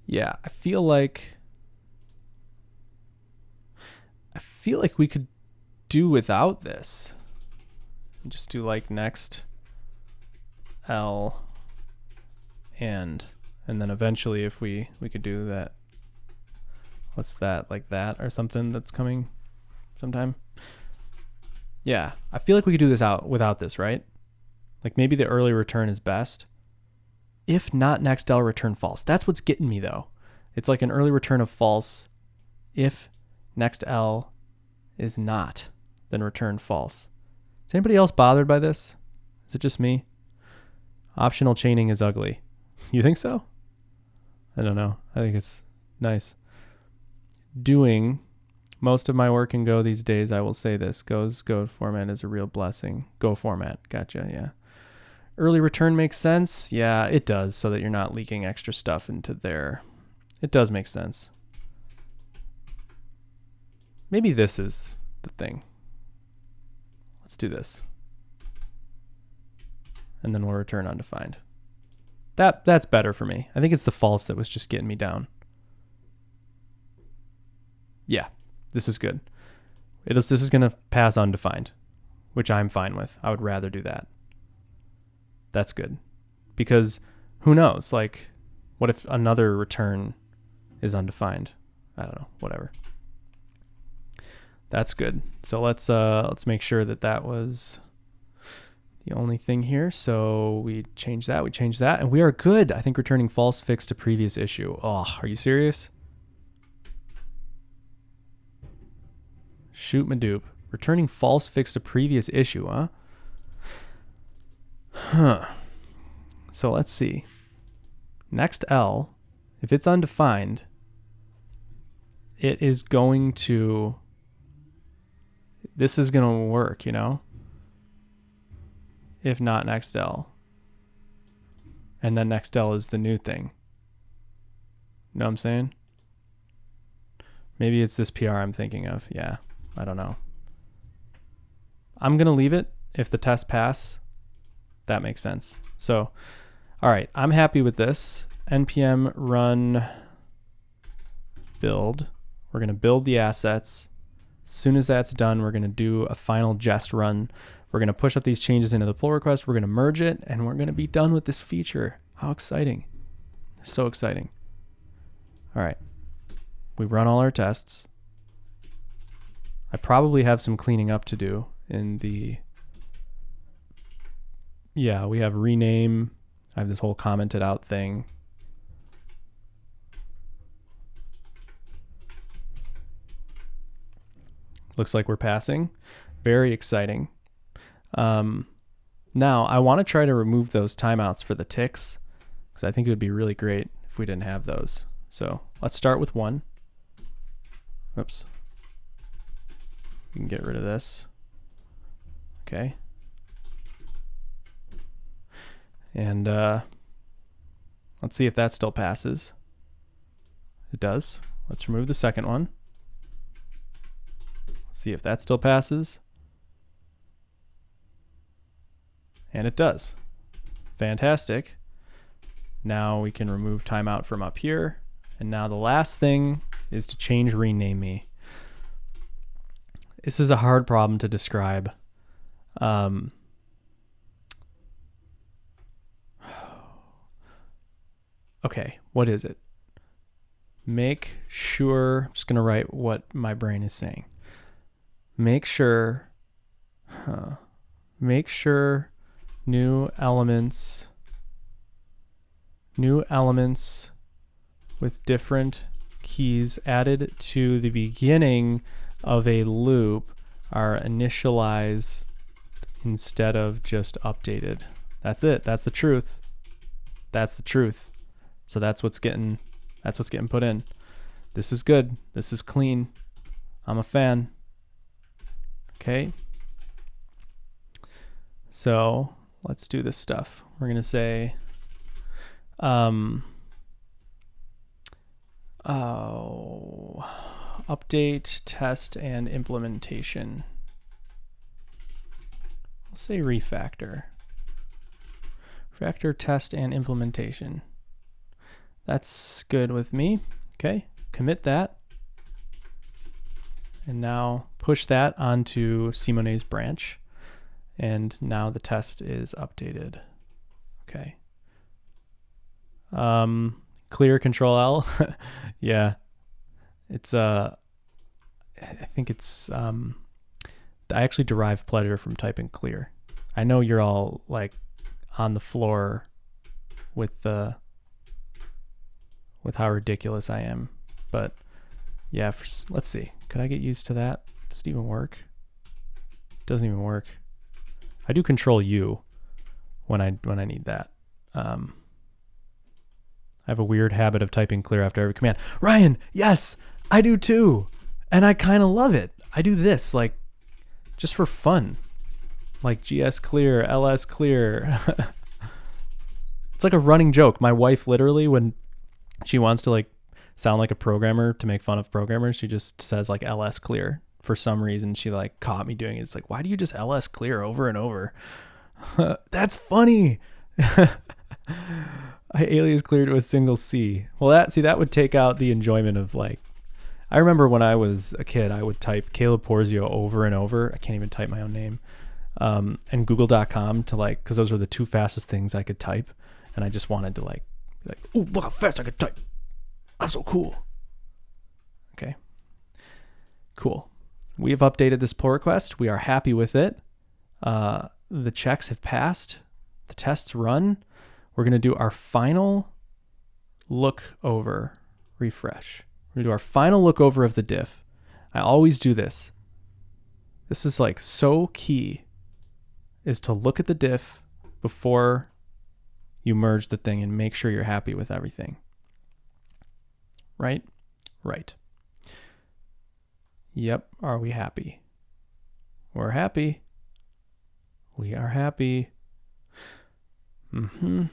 Yeah, I feel like we could do without this. Just do like next L and then eventually if we could do that. What's that? Like that or something that's coming sometime? Yeah, I feel like we could do this without this, right? Like maybe the early return is best. If not nextl, return false. That's what's getting me though. It's like an early return of false. If nextl is not, then return false. Is anybody else bothered by this? Is it just me? Optional chaining is ugly. You think so? I don't know. I think it's nice. Doing most of my work in Go these days, I will say this. Go's Go format is a real blessing. Go format. Gotcha, yeah. Early return makes sense. Yeah, it does, so that you're not leaking extra stuff into there. It does make sense. Maybe this is the thing. Let's do this. And then we'll return undefined. That's better for me. I think it's the false that was just getting me down. Yeah, this is good. This is going to pass undefined, which I'm fine with. I would rather do that. That's good. Because who knows? Like, what if another return is undefined? I don't know. Whatever. That's good. So let's make sure that was the only thing here. So we change that. We change that, and we are good. I think returning false fixed a previous issue. Oh, are you serious? Shoot Madoop. Returning false fixed a previous issue, huh? Huh. So let's see. Next L, if it's undefined, it is going to, this is going to work, you know? If not next L. And then next L is the new thing. You know what I'm saying? Maybe it's this PR I'm thinking of. Yeah, I don't know. I'm going to leave it. If the tests pass, that makes sense. So, all right, I'm happy with this. npm run build. We're going to build the assets. As soon as that's done, we're going to do a final jest run. We're going to push up these changes into the pull request. We're going to merge it, and we're going to be done with this feature. How exciting. So exciting. All right. We run all our tests. I probably have some cleaning up to do in the... Yeah, we have rename. I have this whole commented out thing. Looks like we're passing. Very exciting. Now, I want to try to remove those timeouts for the ticks, because I think it would be really great if we didn't have those. So let's start with one. Oops. We can get rid of this. Okay. And let's see if that still passes. It does. Let's remove the second one. See if that still passes. And it does. Fantastic. Now we can remove timeout from up here. And now the last thing is to change rename me. This is a hard problem to describe. Okay, what is it? Make sure, I'm just going to write what my brain is saying. Make sure new elements with different keys added to the beginning of a loop are initialized instead of just updated. That's it. That's the truth. That's the truth. So that's what's getting put in. This is good. This is clean. I'm a fan. Okay. So let's do this stuff. We're gonna say update, test, and implementation. I'll say refactor. Refactor, test, and implementation. That's good with me. Okay, commit that. And now push that onto Simone's branch. And now the test is updated. Okay. Clear Control L. Yeah. It's I think it's I actually derive pleasure from typing clear. I know you're all like on the floor with how ridiculous I am, but yeah, let's see. Could I get used to that? Does it even work? It doesn't even work. I do Control U when I need that. I have a weird habit of typing clear after every command. Ryan, yes, I do too. And I kind of love it. I do this like just for fun. Like GS clear, LS clear. It's like a running joke. My wife literally, when she wants to like sound like a programmer to make fun of programmers, she just says like LS clear. For some reason, she like caught me doing it. It's like, why do you just LS clear over and over? That's funny. I alias clear to a single C. Well, that would take out the enjoyment of like, I remember when I was a kid, I would type Caleb Porzio over and over. I can't even type my own name. And google.com to like, cause those were the two fastest things I could type. And I just wanted to like, oh, look how fast I could type. I'm so cool. Okay. Cool. We have updated this pull request. We are happy with it. The checks have passed. The tests run. We're going to do our final look over, refresh. We're going to do our final look over of the diff. I always do this. This is like so key, is to look at the diff before you merge the thing and make sure you're happy with everything. Right? Right. Yep. Are we happy? We're happy. We are happy. Mm-hmm.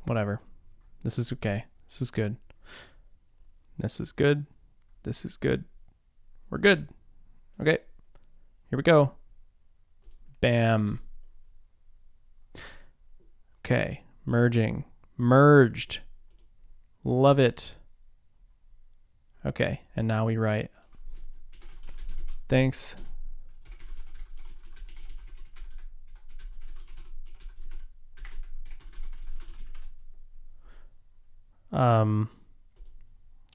Whatever. This is okay. This is good. This is good. This is good. We're good. Okay. Here we go. Bam. Okay. Merging. Merged. Love it. Okay. And now we write thanks.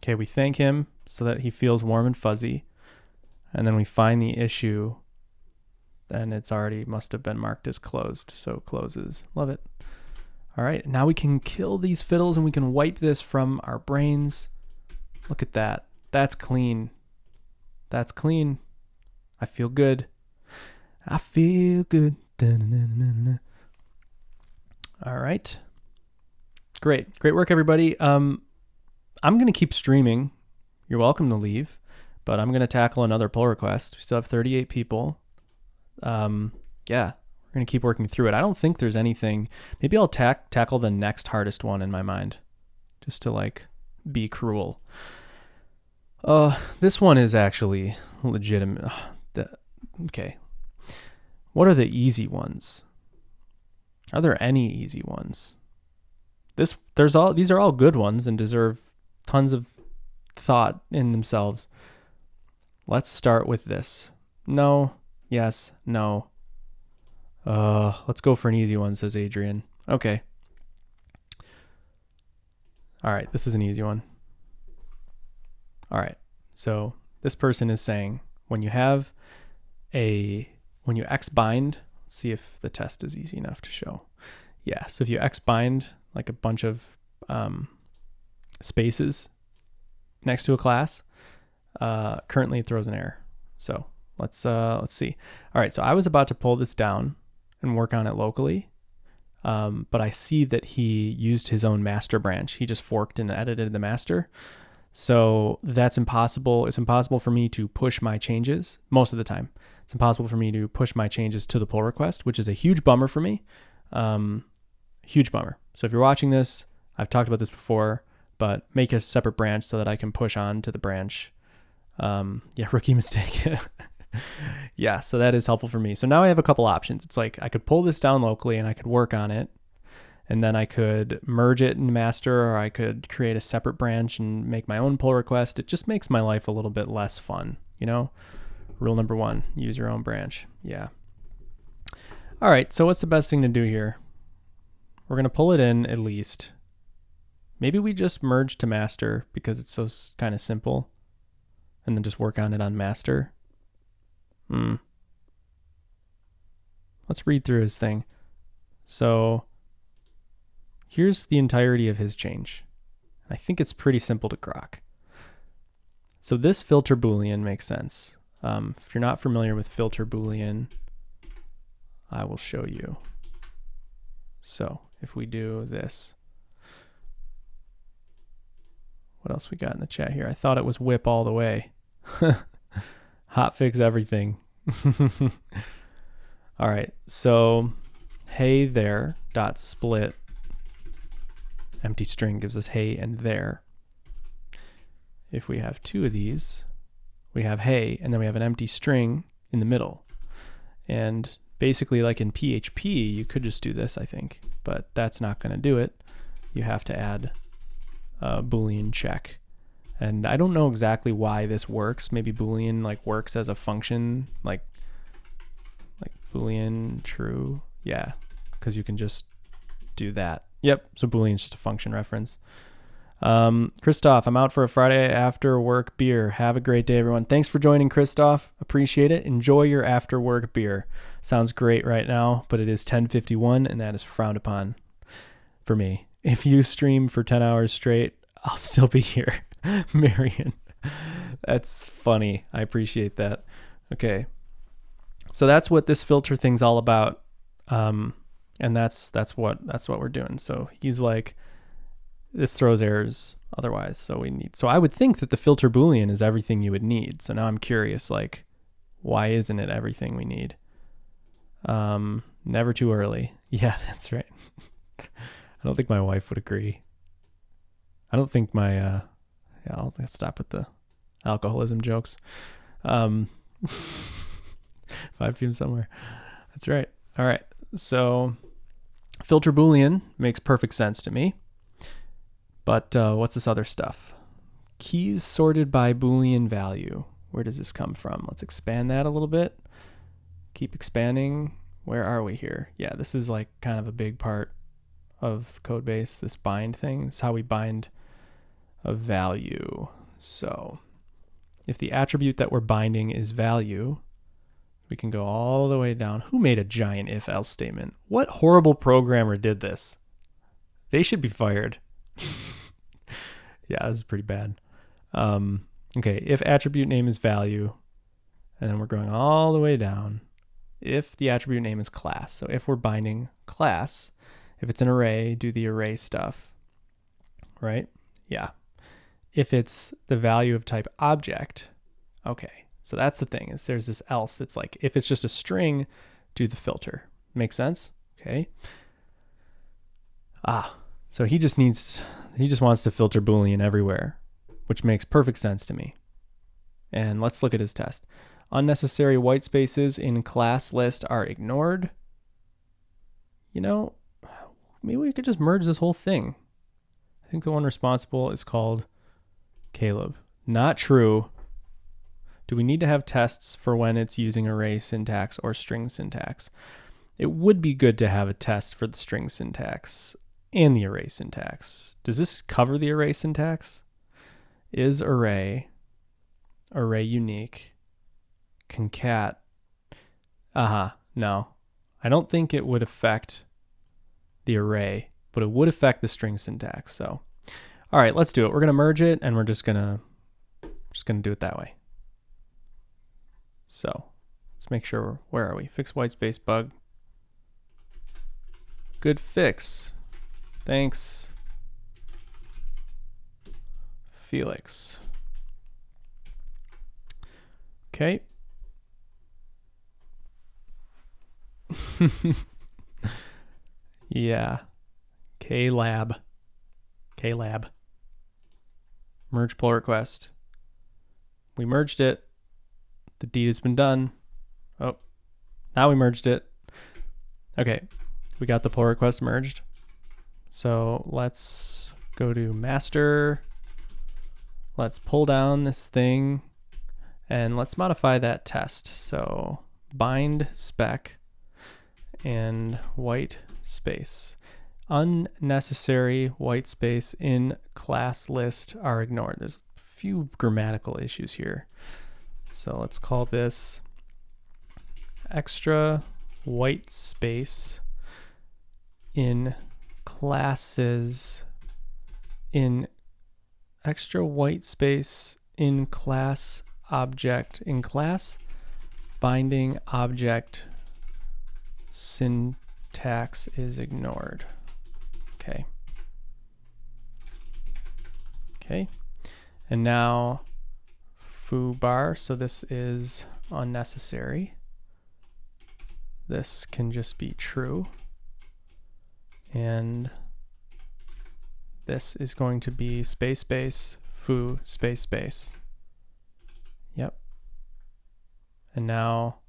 Okay, we thank him so that he feels warm and fuzzy. And then we find the issue. And it's already must have been marked as closed. So closes. Love it. All right. Now we can kill these fiddles and we can wipe this from our brains. Look at that. That's clean. That's clean. I feel good. I feel good. Da-na-na-na-na. All right. Great. Great work, everybody. I'm going to keep streaming. You're welcome to leave, but I'm going to tackle another pull request. We still have 38 people. Yeah, we're going to keep working through it. I don't think there's anything. Maybe I'll tackle the next hardest one in my mind just to like be cruel. This one is actually legitimate. Okay. What are the easy ones? Are there any easy ones? these are all good ones and deserve tons of thought in themselves. Let's start with this. No, yes, no. Let's go for an easy one, says Adrian. Okay. All right, this is an easy one. All right, so this person is saying when you X bind, see if the test is easy enough to show. Yeah, so if you X bind like a bunch of spaces next to a class, currently it throws an error. So let's see. All right, so I was about to pull this down and work on it locally, but I see that he used his own master branch. He just forked and edited the master. So that's impossible. It's impossible for me to push my changes most of the time. It's impossible for me to push my changes to the pull request, which is a huge bummer for me. Huge bummer. So if you're watching this, I've talked about this before, but make a separate branch so that I can push on to the branch. Yeah, rookie mistake. Yeah, so that is helpful for me. So now I have a couple options. It's like I could pull this down locally and I could work on it, and then I could merge it in master, or I could create a separate branch and make my own pull request. It just makes my life a little bit less fun, you know? Rule number 1, use your own branch. Yeah. All right, so what's the best thing to do here? We're going to pull it in at least. Maybe we just merge to master because it's so kind of simple, and then just work on it on master. Let's read through his thing. So here's the entirety of his change. I think it's pretty simple to grok. So this filter Boolean makes sense. If you're not familiar with filter Boolean, I will show you. So if we do this, what else we got in the chat here? I thought it was whip all the way. Hotfix everything. All right, so hey there dot split empty string gives us hey and there. If we have 2 of these, we have hey, and then we have an empty string in the middle. And basically, like in PHP, you could just do this, I think, but that's not going to do it. You have to add a Boolean check. And I don't know exactly why this works. Maybe Boolean like works as a function, like Boolean true. Yeah, because you can just do that. Yep, so Boolean's just a function reference. Christoph, I'm out for a Friday after work beer. Have a great day, everyone. Thanks for joining, Christoph. Appreciate it. Enjoy your after work beer. Sounds great right now, but it is 10:51, and that is frowned upon for me. If you stream for 10 hours straight, I'll still be here. Marion. That's funny. I appreciate that. Okay. So that's what this filter thing's all about. And that's what we're doing. So he's like, this throws errors otherwise. So I would think that the filter Boolean is everything you would need. So now I'm curious, like, why isn't it everything we need? Never too early. Yeah, that's right. I don't think my wife would agree. I don't think my, I'll stop with the alcoholism jokes. 5 p.m. somewhere. That's right. All right. So filter Boolean makes perfect sense to me. But what's this other stuff? Keys sorted by Boolean value. Where does this come from? Let's expand that a little bit. Keep expanding. Where are we here? Yeah, this is like kind of a big part of the code base, this bind thing. This is how we bind a value. So if the attribute that we're binding is value, we can go all the way down. Who made a giant if-else statement? What horrible programmer did this? They should be fired. Yeah, this is pretty bad. Okay, if attribute name is value, and then we're going all the way down. If the attribute name is class. So if we're binding class, if it's an array, do the array stuff, right? Yeah. If it's the value of type object, okay. So that's the thing, is there's this else that's like, if it's just a string, do the filter. Make sense? Okay. So he just wants to filter Boolean everywhere, which makes perfect sense to me. And let's look at his test. Unnecessary white spaces in class list are ignored. You know, maybe we could just merge this whole thing. think the one responsible is called Caleb. Not true. Do we need to have tests for when it's using array syntax or string syntax? It would be good to have a test for the string syntax and the array syntax. Does this cover the array syntax? Is array unique, concat? No. I don't think it would affect the array, but it would affect the string syntax. So, all right, let's do it. We're going to merge it, and we're just gonna do it that way. So let's make sure, where are we? Fix whitespace bug. Good fix. Thanks, Felix. Okay. Yeah. Klab. Merge pull request. We merged it. The deed has been done. Oh, now we merged it. Okay, we got the pull request merged. So let's go to master. Let's pull down this thing and let's modify that test. So bind spec and white space. Unnecessary white space in class list are ignored. There's a few grammatical issues here. So let's call this extra white space in classes in extra white space in class object in class binding object syntax is ignored. Okay. Okay. And now foo bar, so this is unnecessary. This can just be true. And this is going to be space space foo space space. Yep. And now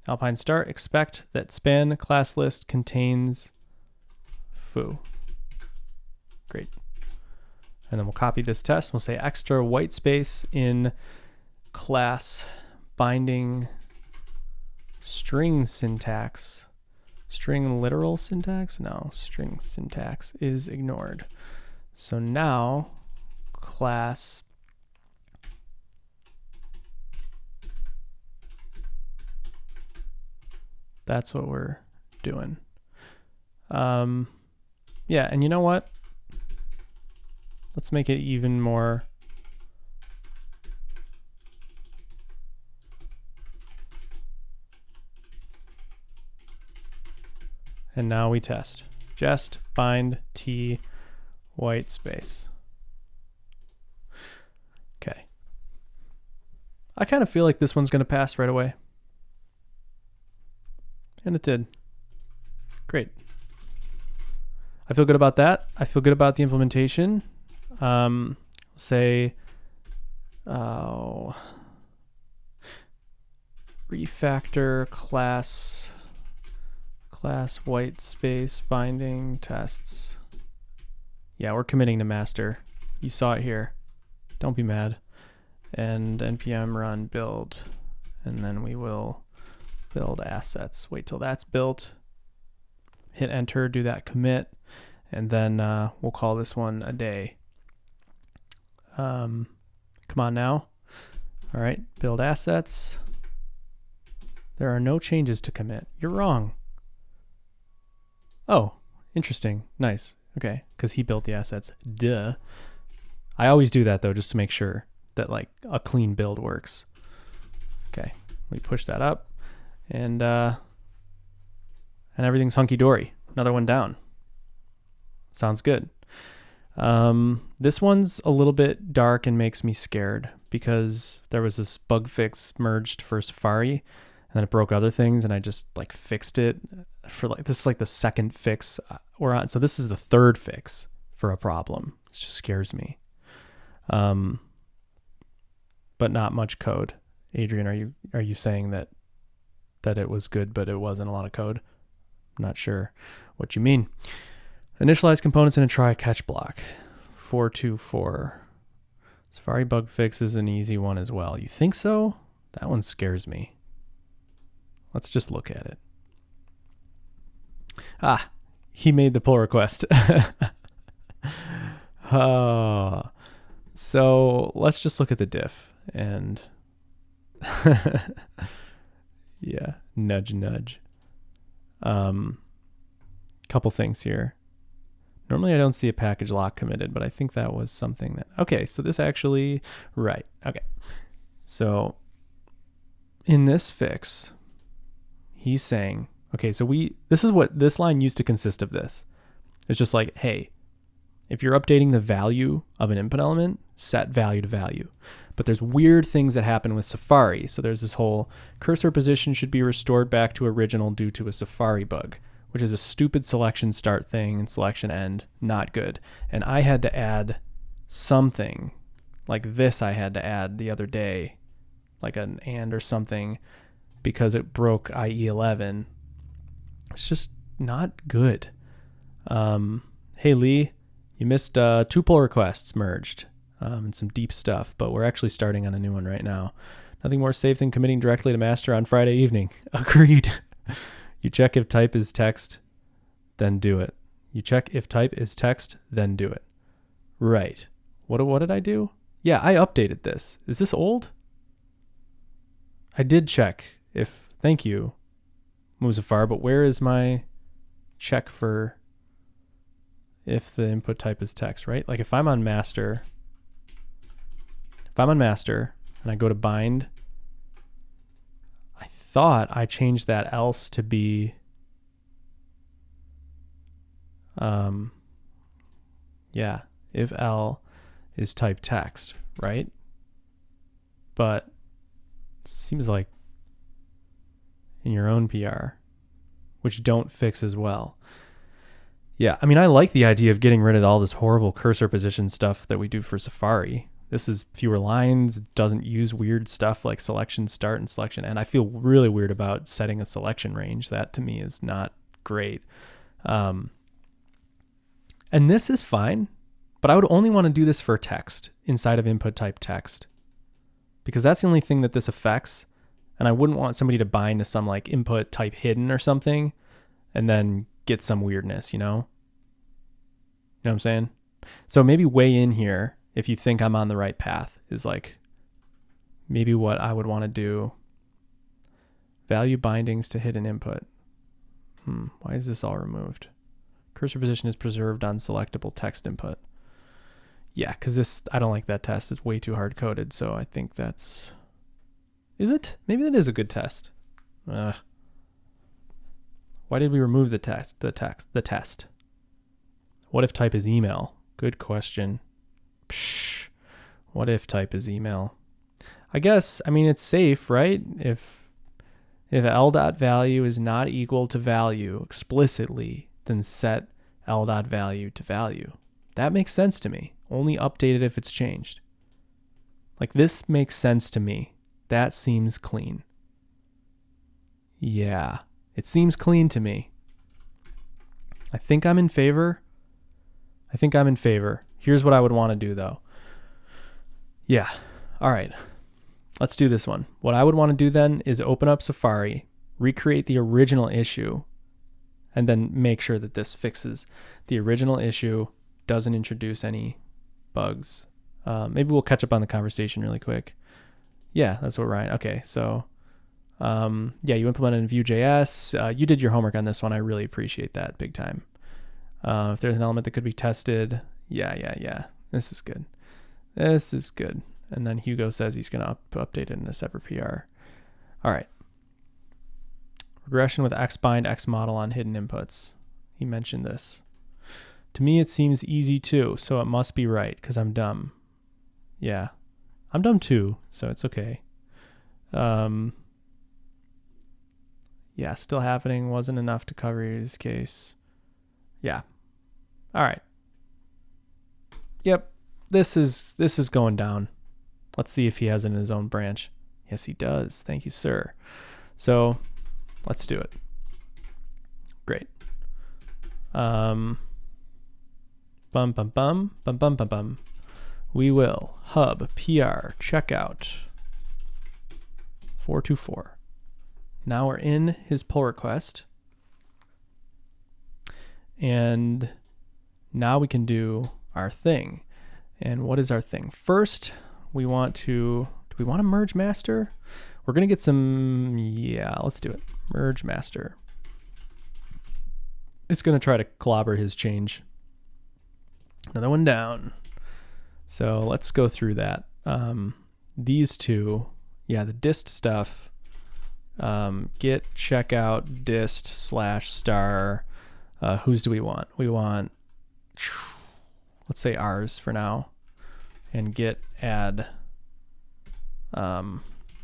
Alpine start, expect that span class list contains foo. Great. And then we'll copy this test. We'll say extra white space in class binding string syntax. String literal syntax? No, string syntax is ignored. So now class that's what we're doing. Yeah, and you know what? Let's make it even more. And now we test. Just bind t white space. Okay. I kind of feel like this one's going to pass right away. And it did. Great. I feel good about that. I feel good about the implementation. Say, refactor class white space binding tests. Yeah, we're committing to master. You saw it here. Don't be mad. And npm run build, and then we will build assets. Wait till that's built. Hit enter, do that commit, and then we'll call this one a day. Come on now. All right, build assets. There are no changes to commit. You're wrong. Oh, interesting. Nice. Okay, because he built the assets. Duh. I always do that though, just to make sure that like a clean build works. Okay, we push that up, and everything's hunky dory. Another one down. Sounds good. This one's a little bit dark and makes me scared because there was this bug fix merged for Safari, and then it broke other things, and I just like fixed it for like, this is like the second fix we're on. So this is the third fix for a problem. It just scares me. But not much code. Adrian, are you saying that it was good, but it wasn't a lot of code? I'm not sure what you mean. Initialize components in a try catch block. 424. Safari bug fix is an easy one as well. You think so? That one scares me. Let's just look at it. Ah, he made the pull request. So let's just look at the diff and yeah, nudge, nudge. Couple things here. Normally I don't see a package lock committed, but I think that was something that, okay, so this actually, right. Okay. So in this fix, he's saying, okay, so this is what this line used to consist of this. It's just like, hey, if you're updating the value of an input element, set value to value. But there's weird things that happen with Safari. So there's this whole cursor position should be restored back to original due to a Safari bug, which is a stupid selection start thing and selection end, not good. And I had to add something like this I had to add the other day, like an and or something, because it broke IE11. It's just not good. Hey Lee, you missed 2 pull requests merged and some deep stuff, but we're actually starting on a new one right now. Nothing more safe than committing directly to master on Friday evening. Agreed. You check if type is text, then do it. You check if type is text, then do it. Right. What did I do? Yeah, I updated this. Is this old? I did check if, thank you, Muzafar, but where is my check for if the input type is text, right? Like if I'm on master and I go to bind, I thought I changed that else to be, yeah, if L is type text, right? But it seems like in your own PR, which don't fix as well. Yeah, I mean, I like the idea of getting rid of all this horrible cursor position stuff that we do for Safari. This is fewer lines, doesn't use weird stuff like selection start and selection end. I feel really weird about setting a selection range. That to me is not great. And this is fine, but I would only want to do this for text inside of input type text, because that's the only thing that this affects. And I wouldn't want somebody to bind to some like input type hidden or something and then get some weirdness, you know? You know what I'm saying? So maybe weigh in here if you think I'm on the right path, is like maybe what I would want to do. Value bindings to hidden input. Why is this all removed? Cursor position is preserved on selectable text input. Yeah, because this, I don't like that test. It's way too hard coded. So I think that's, is it? Maybe that is a good test. Why did we remove the test? The test. What if type is email? Good question. Psh, what if type is email? I guess, I mean, it's safe, right? If L.value is not equal to value explicitly, then set L.value to value. That makes sense to me. Only update it if it's changed. Like this makes sense to me. That seems clean. Yeah, it seems clean to me. I think I'm in favor. Here's what I would want to do though. Yeah. All right. Let's do this one. What I would want to do then is open up Safari, recreate the original issue, and then make sure that this fixes the original issue, doesn't introduce any bugs. Maybe we'll catch up on the conversation really quick. Yeah, that's what Ryan. Okay, so yeah, you implemented in Vue.js. You did your homework on this one. I really appreciate that big time. If there's an element that could be tested, yeah. This is good. And then Hugo says he's going to update it in a separate PR. All right. Regression with xbind, xmodel on hidden inputs. He mentioned this. To me, it seems easy too, so it must be right because I'm dumb. Yeah, I'm dumb too, so it's okay. Yeah, still happening. Wasn't enough to cover his case. Yeah. All right. Yep. This is going down. Let's see if he has it in his own branch. Yes, he does. Thank you, sir. So let's do it. Great. bum bum bum bum bum bum bum. We will hub PR checkout 424. Now we're in his pull request. And now we can do our thing. And what is our thing? First, we want to, do we want to merge master? We're going to get some, yeah, let's do it. Merge master. It's going to try to clobber his change. Another one down. So let's go through that. These two, yeah, the dist stuff, get checkout dist /star. Whose do we want? We want, let's say ours for now, and get add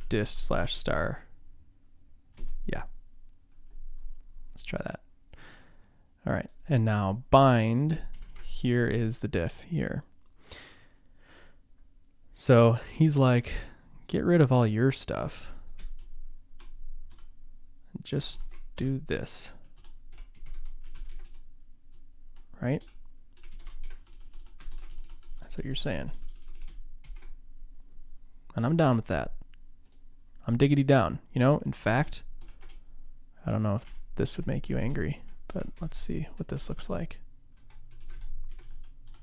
dist /star. Yeah, let's try that. All right, and now bind. Here is the diff here. So he's like, get rid of all your stuff. Just do this. Right? That's what you're saying. And I'm down with that. I'm diggity down. You know, in fact, I don't know if this would make you angry, but let's see what this looks like.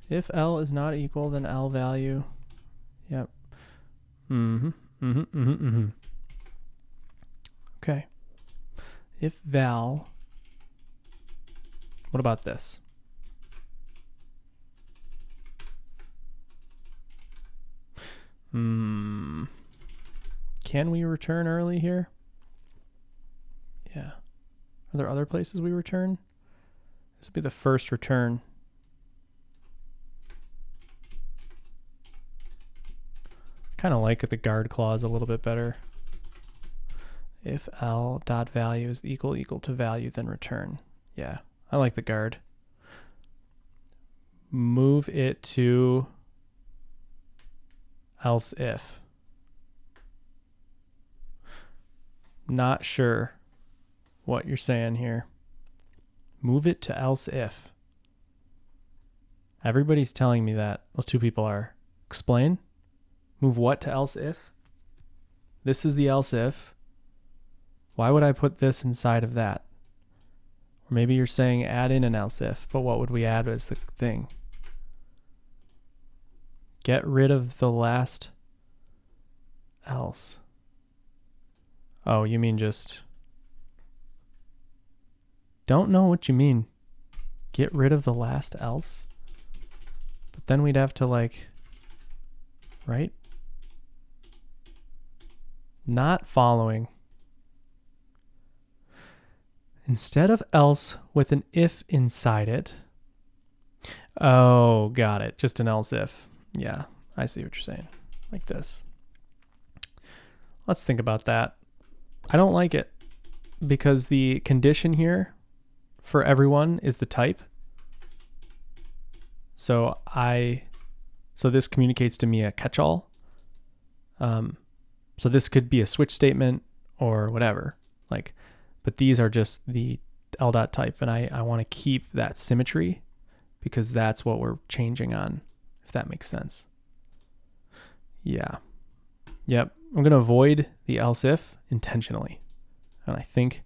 If L is not equal, then L value. Yep. Okay. If val, what about this? Can we return early here? Yeah. Are there other places we return? This would be the first return. Kind of like the guard clause a little bit better. If L dot value is equal to value, then return. Yeah, I like the guard. Move it to else if. Not sure what you're saying here. Move it to else if. Everybody's telling me that. Well, two people are. Explain. Move what to else if? This is the else if. Why would I put this inside of that? Or maybe you're saying add in an else if, but what would we add as the thing? Get rid of the last else. Oh, you mean just... Don't know what you mean. Get rid of the last else? But then we'd have to like... Right? Not following. Instead of else with an if inside it. Oh, got it. Just an else if. Yeah, I see what you're saying. Like this. Let's think about that. I don't like it because the condition here for everyone is the type. So this communicates to me a catch-all. So this could be a switch statement or whatever. Like, but these are just the L.type, and I want to keep that symmetry because that's what we're changing on, if that makes sense. Yeah. Yep. I'm going to avoid the else if intentionally. And I think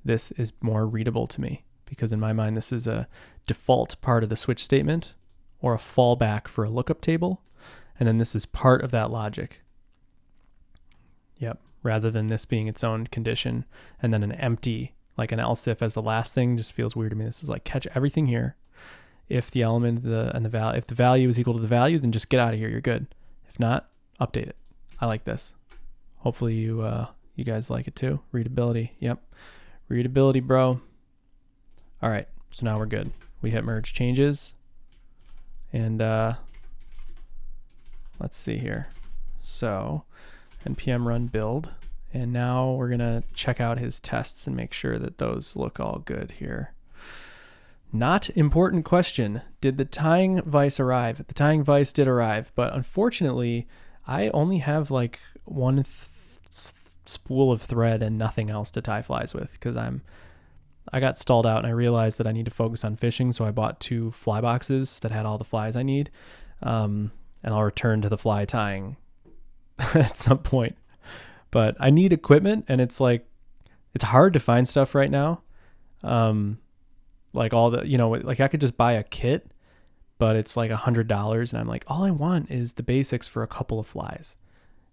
this is more readable to me because in my mind, this is a default part of the switch statement or a fallback for a lookup table. And then this is part of that logic. Yep. Rather than this being its own condition and then an empty, like an else if as the last thing, just feels weird to me. This is like catch everything here. If the element if the value is equal to the value, then just get out of here. You're good. If not, update it. I like this. Hopefully you guys like it too. Readability. Yep. Readability, bro. All right. So now we're good. We hit merge changes. And let's see here. So npm run build. And now we're going to check out his tests and make sure that those look all good here. Not important question. Did the tying vise arrive? The tying vise did arrive, but unfortunately, I only have like one spool of thread and nothing else to tie flies with because I'm I got stalled out and I realized that I need to focus on fishing. So I bought 2 fly boxes that had all the flies I need. And I'll return to the fly tying at some point. But I need equipment, and it's like, it's hard to find stuff right now. Like all the, like I could just buy a kit, but it's like $100. And I'm like, all I want is the basics for a couple of flies.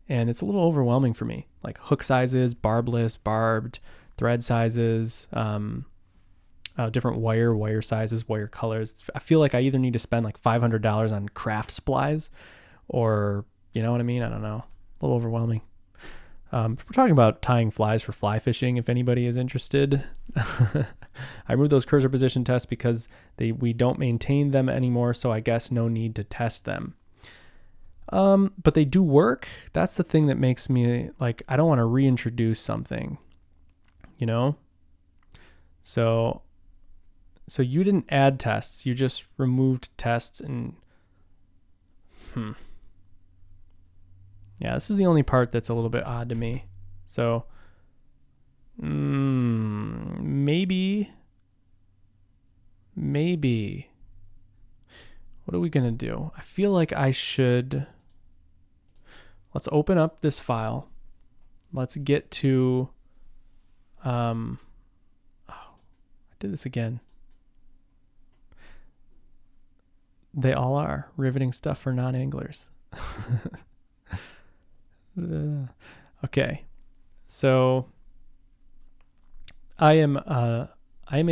And it's a little overwhelming for me. Like hook sizes, barbless, barbed, thread sizes, different wire sizes, wire colors. I feel like I either need to spend like $500 on craft supplies or, you know what I mean? I don't know. A little overwhelming. We're talking about tying flies for fly fishing. If anybody is interested, I removed those cursor position tests because we don't maintain them anymore. So I guess no need to test them. But they do work. That's the thing that makes me like, I don't want to reintroduce something, So you didn't add tests. You just removed tests and, yeah, this is the only part that's a little bit odd to me. So, maybe. What are we going to do? I feel like I should. Let's open up this file. Let's get to. I did this again. They all are riveting stuff for non-anglers. Okay, so I am a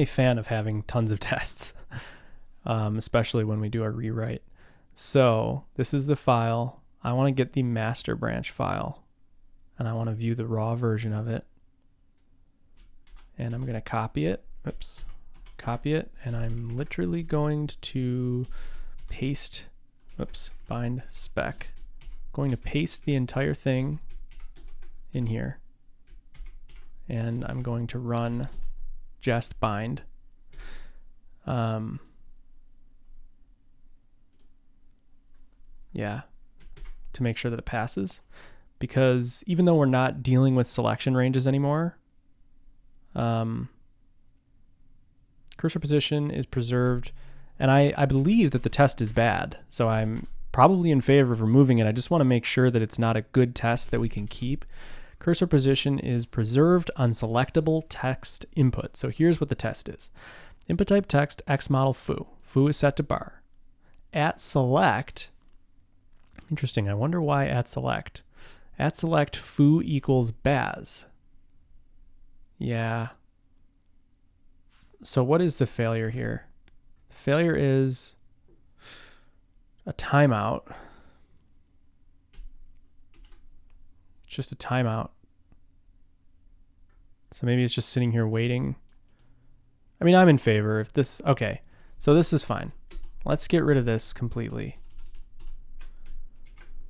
fan of having tons of tests, especially when we do a rewrite. So this is the file. I want to get the master branch file, and I want to view the raw version of it. And I'm going to copy it. Oops, copy it, and I'm literally going to paste. Oops, bind spec. Going to paste the entire thing in here, and I'm going to run just bind. Yeah, to make sure that it passes, because even though we're not dealing with selection ranges anymore, cursor position is preserved, and I believe that the test is bad, so I'm probably in favor of removing it. I just want to make sure that it's not a good test that we can keep. Cursor position is preserved on selectable text input. So here's what the test is. Input type text, X model foo. Foo is set to bar. At select, interesting, I wonder why at select. At select foo equals baz. Yeah. So what is the failure here? Failure is a timeout. Just a timeout. So maybe it's just sitting here waiting. I mean, I'm in favor if this, okay, so this is fine. Let's get rid of this completely.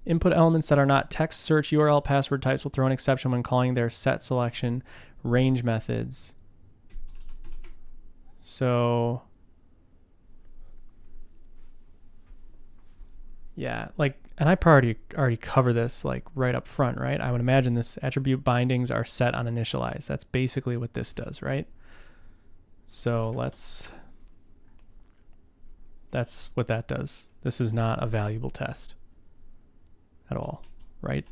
Input elements that are not text search URL password types will throw an exception when calling their set selection range methods. So yeah, like, and I already cover this like right up front, right? I would imagine this attribute bindings are set on initialize. That's basically what this does, right? So that's what that does. This is not a valuable test at all, right?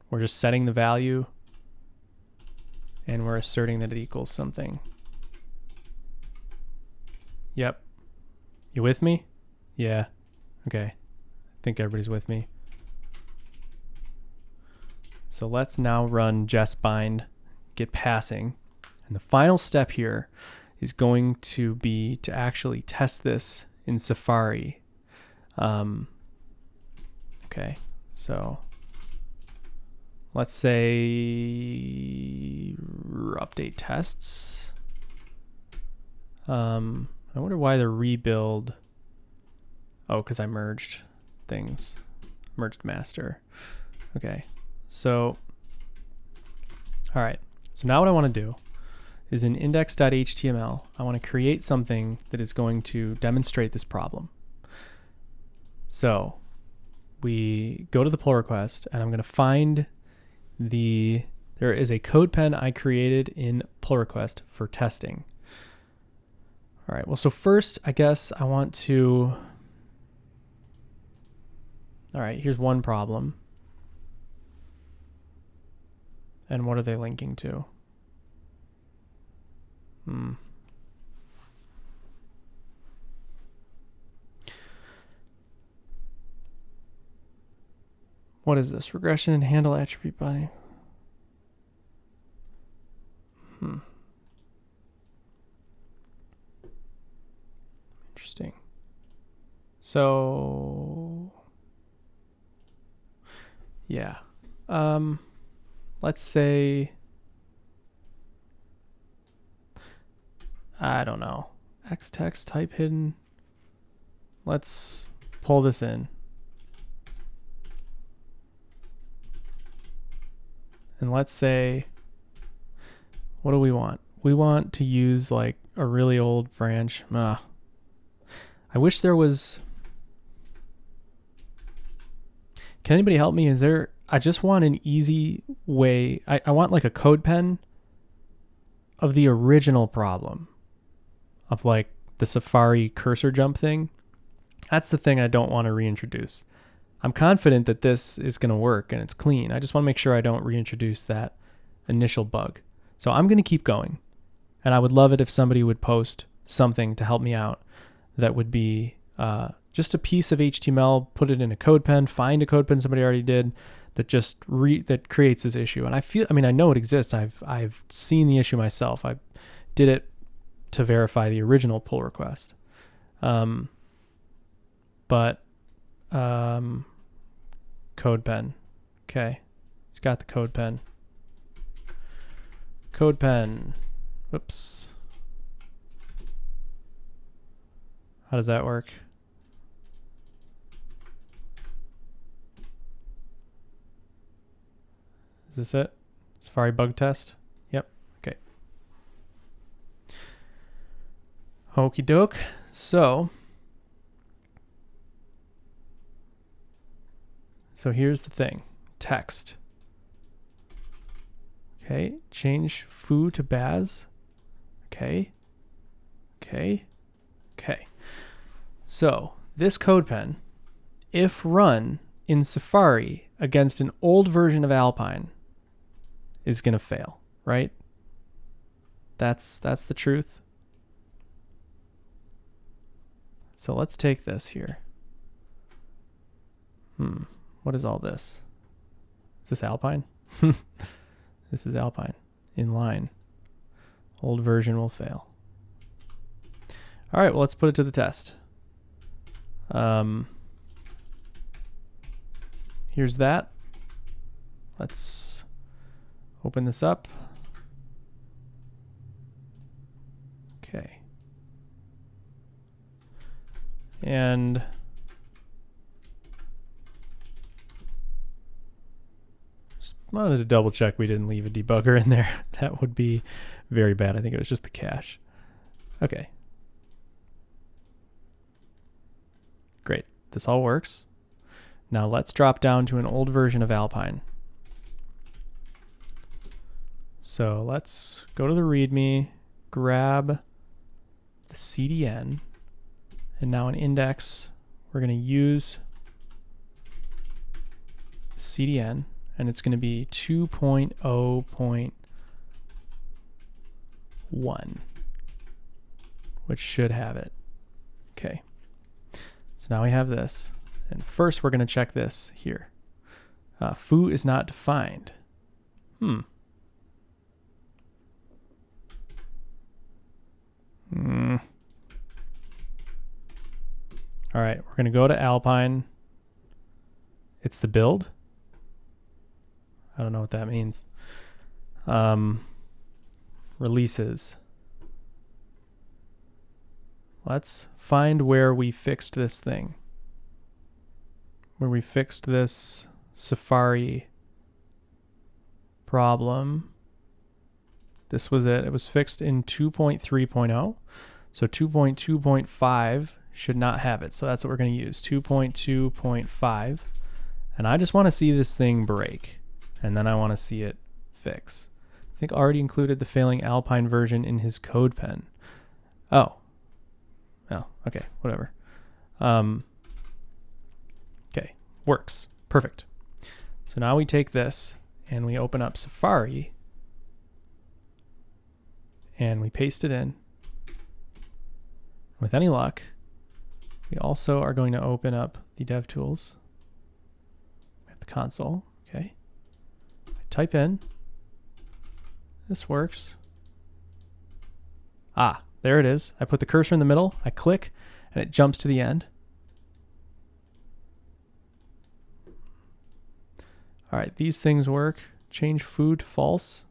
We're just setting the value and we're asserting that it equals something. Yep. You with me? Yeah. Okay. I think everybody's with me. So let's now run just bind, get passing. And the final step here is going to be to actually test this in Safari. Okay, so let's say update tests. I wonder why the rebuild. Oh, because I merged things, merged master. Okay, so, all right. So now what I want to do is in index.html, I want to create something that is going to demonstrate this problem. So we go to the pull request and I'm going to find the There is a code pen I created in pull request for testing. All right, well, so first, I guess I want to... All right, here's one problem. And what are they linking to? What is this? Regression and handle attribute body. Interesting. So, yeah. Let's say, I don't know, X text type hidden. Let's pull this in. And let's say, what do we want? We want to use like a really old branch. I wish there was... Can anybody help me? I just want an easy way. I want like a code pen of the original problem of like the Safari cursor jump thing. That's the thing I don't want to reintroduce. I'm confident that this is going to work and it's clean. I just want to make sure I don't reintroduce that initial bug. So I'm going to keep going. And I would love it if somebody would post something to help me out that would be just a piece of HTML, put it in a code pen, find a code pen somebody already did that just that creates this issue. And I know it exists. I've seen the issue myself. I did it to verify the original pull request. Code pen. Okay. It's got the code pen. Code pen. Whoops. How does that work? Is this it? Safari bug test? Yep. Okay. Okie doke. So here's the thing. Text. Okay. Change foo to baz. Okay. Okay. Okay. So this code pen, if run in Safari against an old version of Alpine, is going to fail, right? That's the truth. So let's take this here. What is all this? Is this Alpine? This is Alpine. Inline. Old version will fail. All right, well, let's put it to the test. Here's that. Let's open this up. Okay. And just wanted to double check we didn't leave a debugger in there. That would be very bad. I think it was just the cache. Okay. Great. This all works. Now let's drop down to an old version of Alpine. So let's go to the README, grab the CDN, and now an index. We're going to use CDN, and it's going to be 2.0.1, which should have it. Okay. So now we have this. And first we're going to check this here. Foo is not defined. All right, we're going to go to Alpine. It's the build. I don't know what that means. Releases. Let's find where we fixed this thing. Where we fixed this Safari problem. This was it. It was fixed in 2.3.0. So 2.2.5 should not have it. So that's what we're going to use, 2.2.5. And I just want to see this thing break. And then I want to see it fix. I think already included the failing Alpine version in his code pen. Oh, okay, whatever. Okay, works. Perfect. So now we take this and we open up Safari and we paste it in. With any luck, we also are going to open up the DevTools at the console. Okay. I type in. This works. Ah, there it is. I put the cursor in the middle, I click, and it jumps to the end. All right, these things work. Change food to false.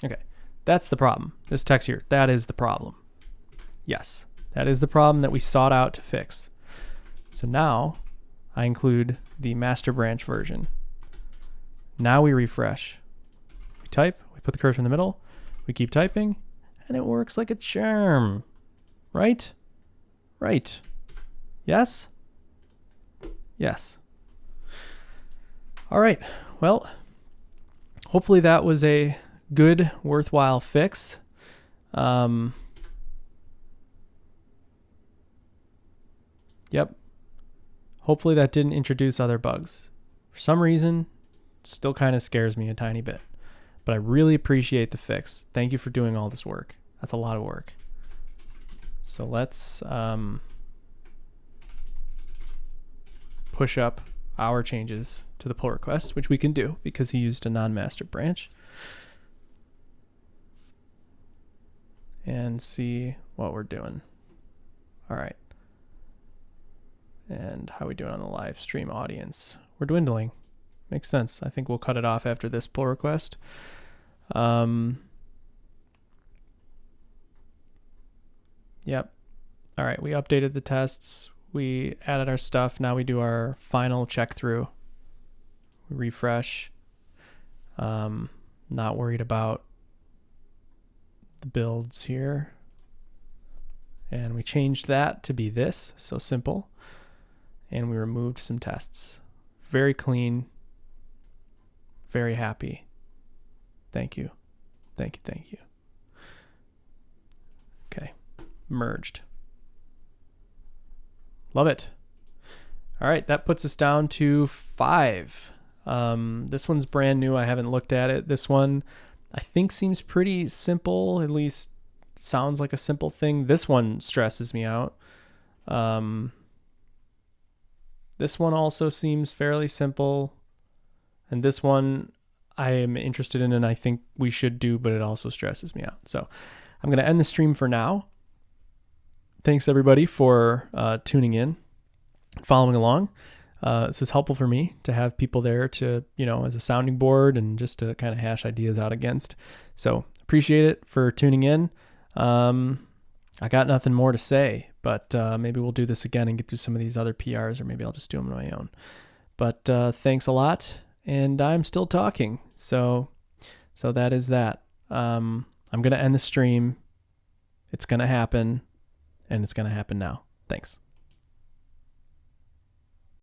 Okay, that's the problem. This text here, that is the problem. Yes, that is the problem that we sought out to fix. So now I include the master branch version. Now we refresh. We type, we put the cursor in the middle, we keep typing, and it works like a charm. Right? Right. Yes? Yes. All right. Well, hopefully that was a good, worthwhile fix. Yep. Hopefully that didn't introduce other bugs. For some reason, it still kind of scares me a tiny bit. But I really appreciate the fix. Thank you for doing all this work. That's a lot of work. So let's push up our changes to the pull request, which we can do because he used a non-master branch. And see what we're doing. All right. And how are we doing on the live stream audience? We're dwindling. Makes sense. I think we'll cut it off after this pull request. Yep. All right. We updated the tests. We added our stuff. Now we do our final check through. We refresh. Not worried about the builds here. And we changed that to be this. So simple. And we removed some tests. Very clean. Very happy. Thank you. Thank you. Thank you. Okay. Merged. Love it. All right. That puts us down to 5. This one's brand new. I haven't looked at it. This one I think seems pretty simple. At least sounds like a simple thing. This one stresses me out. This one also seems fairly simple. And this one I am interested in and I think we should do, but it also stresses me out. So I'm going to end the stream for now. Thanks everybody for tuning in, following along. This is helpful for me to have people there to, as a sounding board and just to kind of hash ideas out against. So appreciate it for tuning in. I got nothing more to say, but maybe we'll do this again and get through some of these other PRs, or maybe I'll just do them on my own. But thanks a lot, and I'm still talking. So that is that. I'm going to end the stream. It's going to happen, and it's going to happen now. Thanks.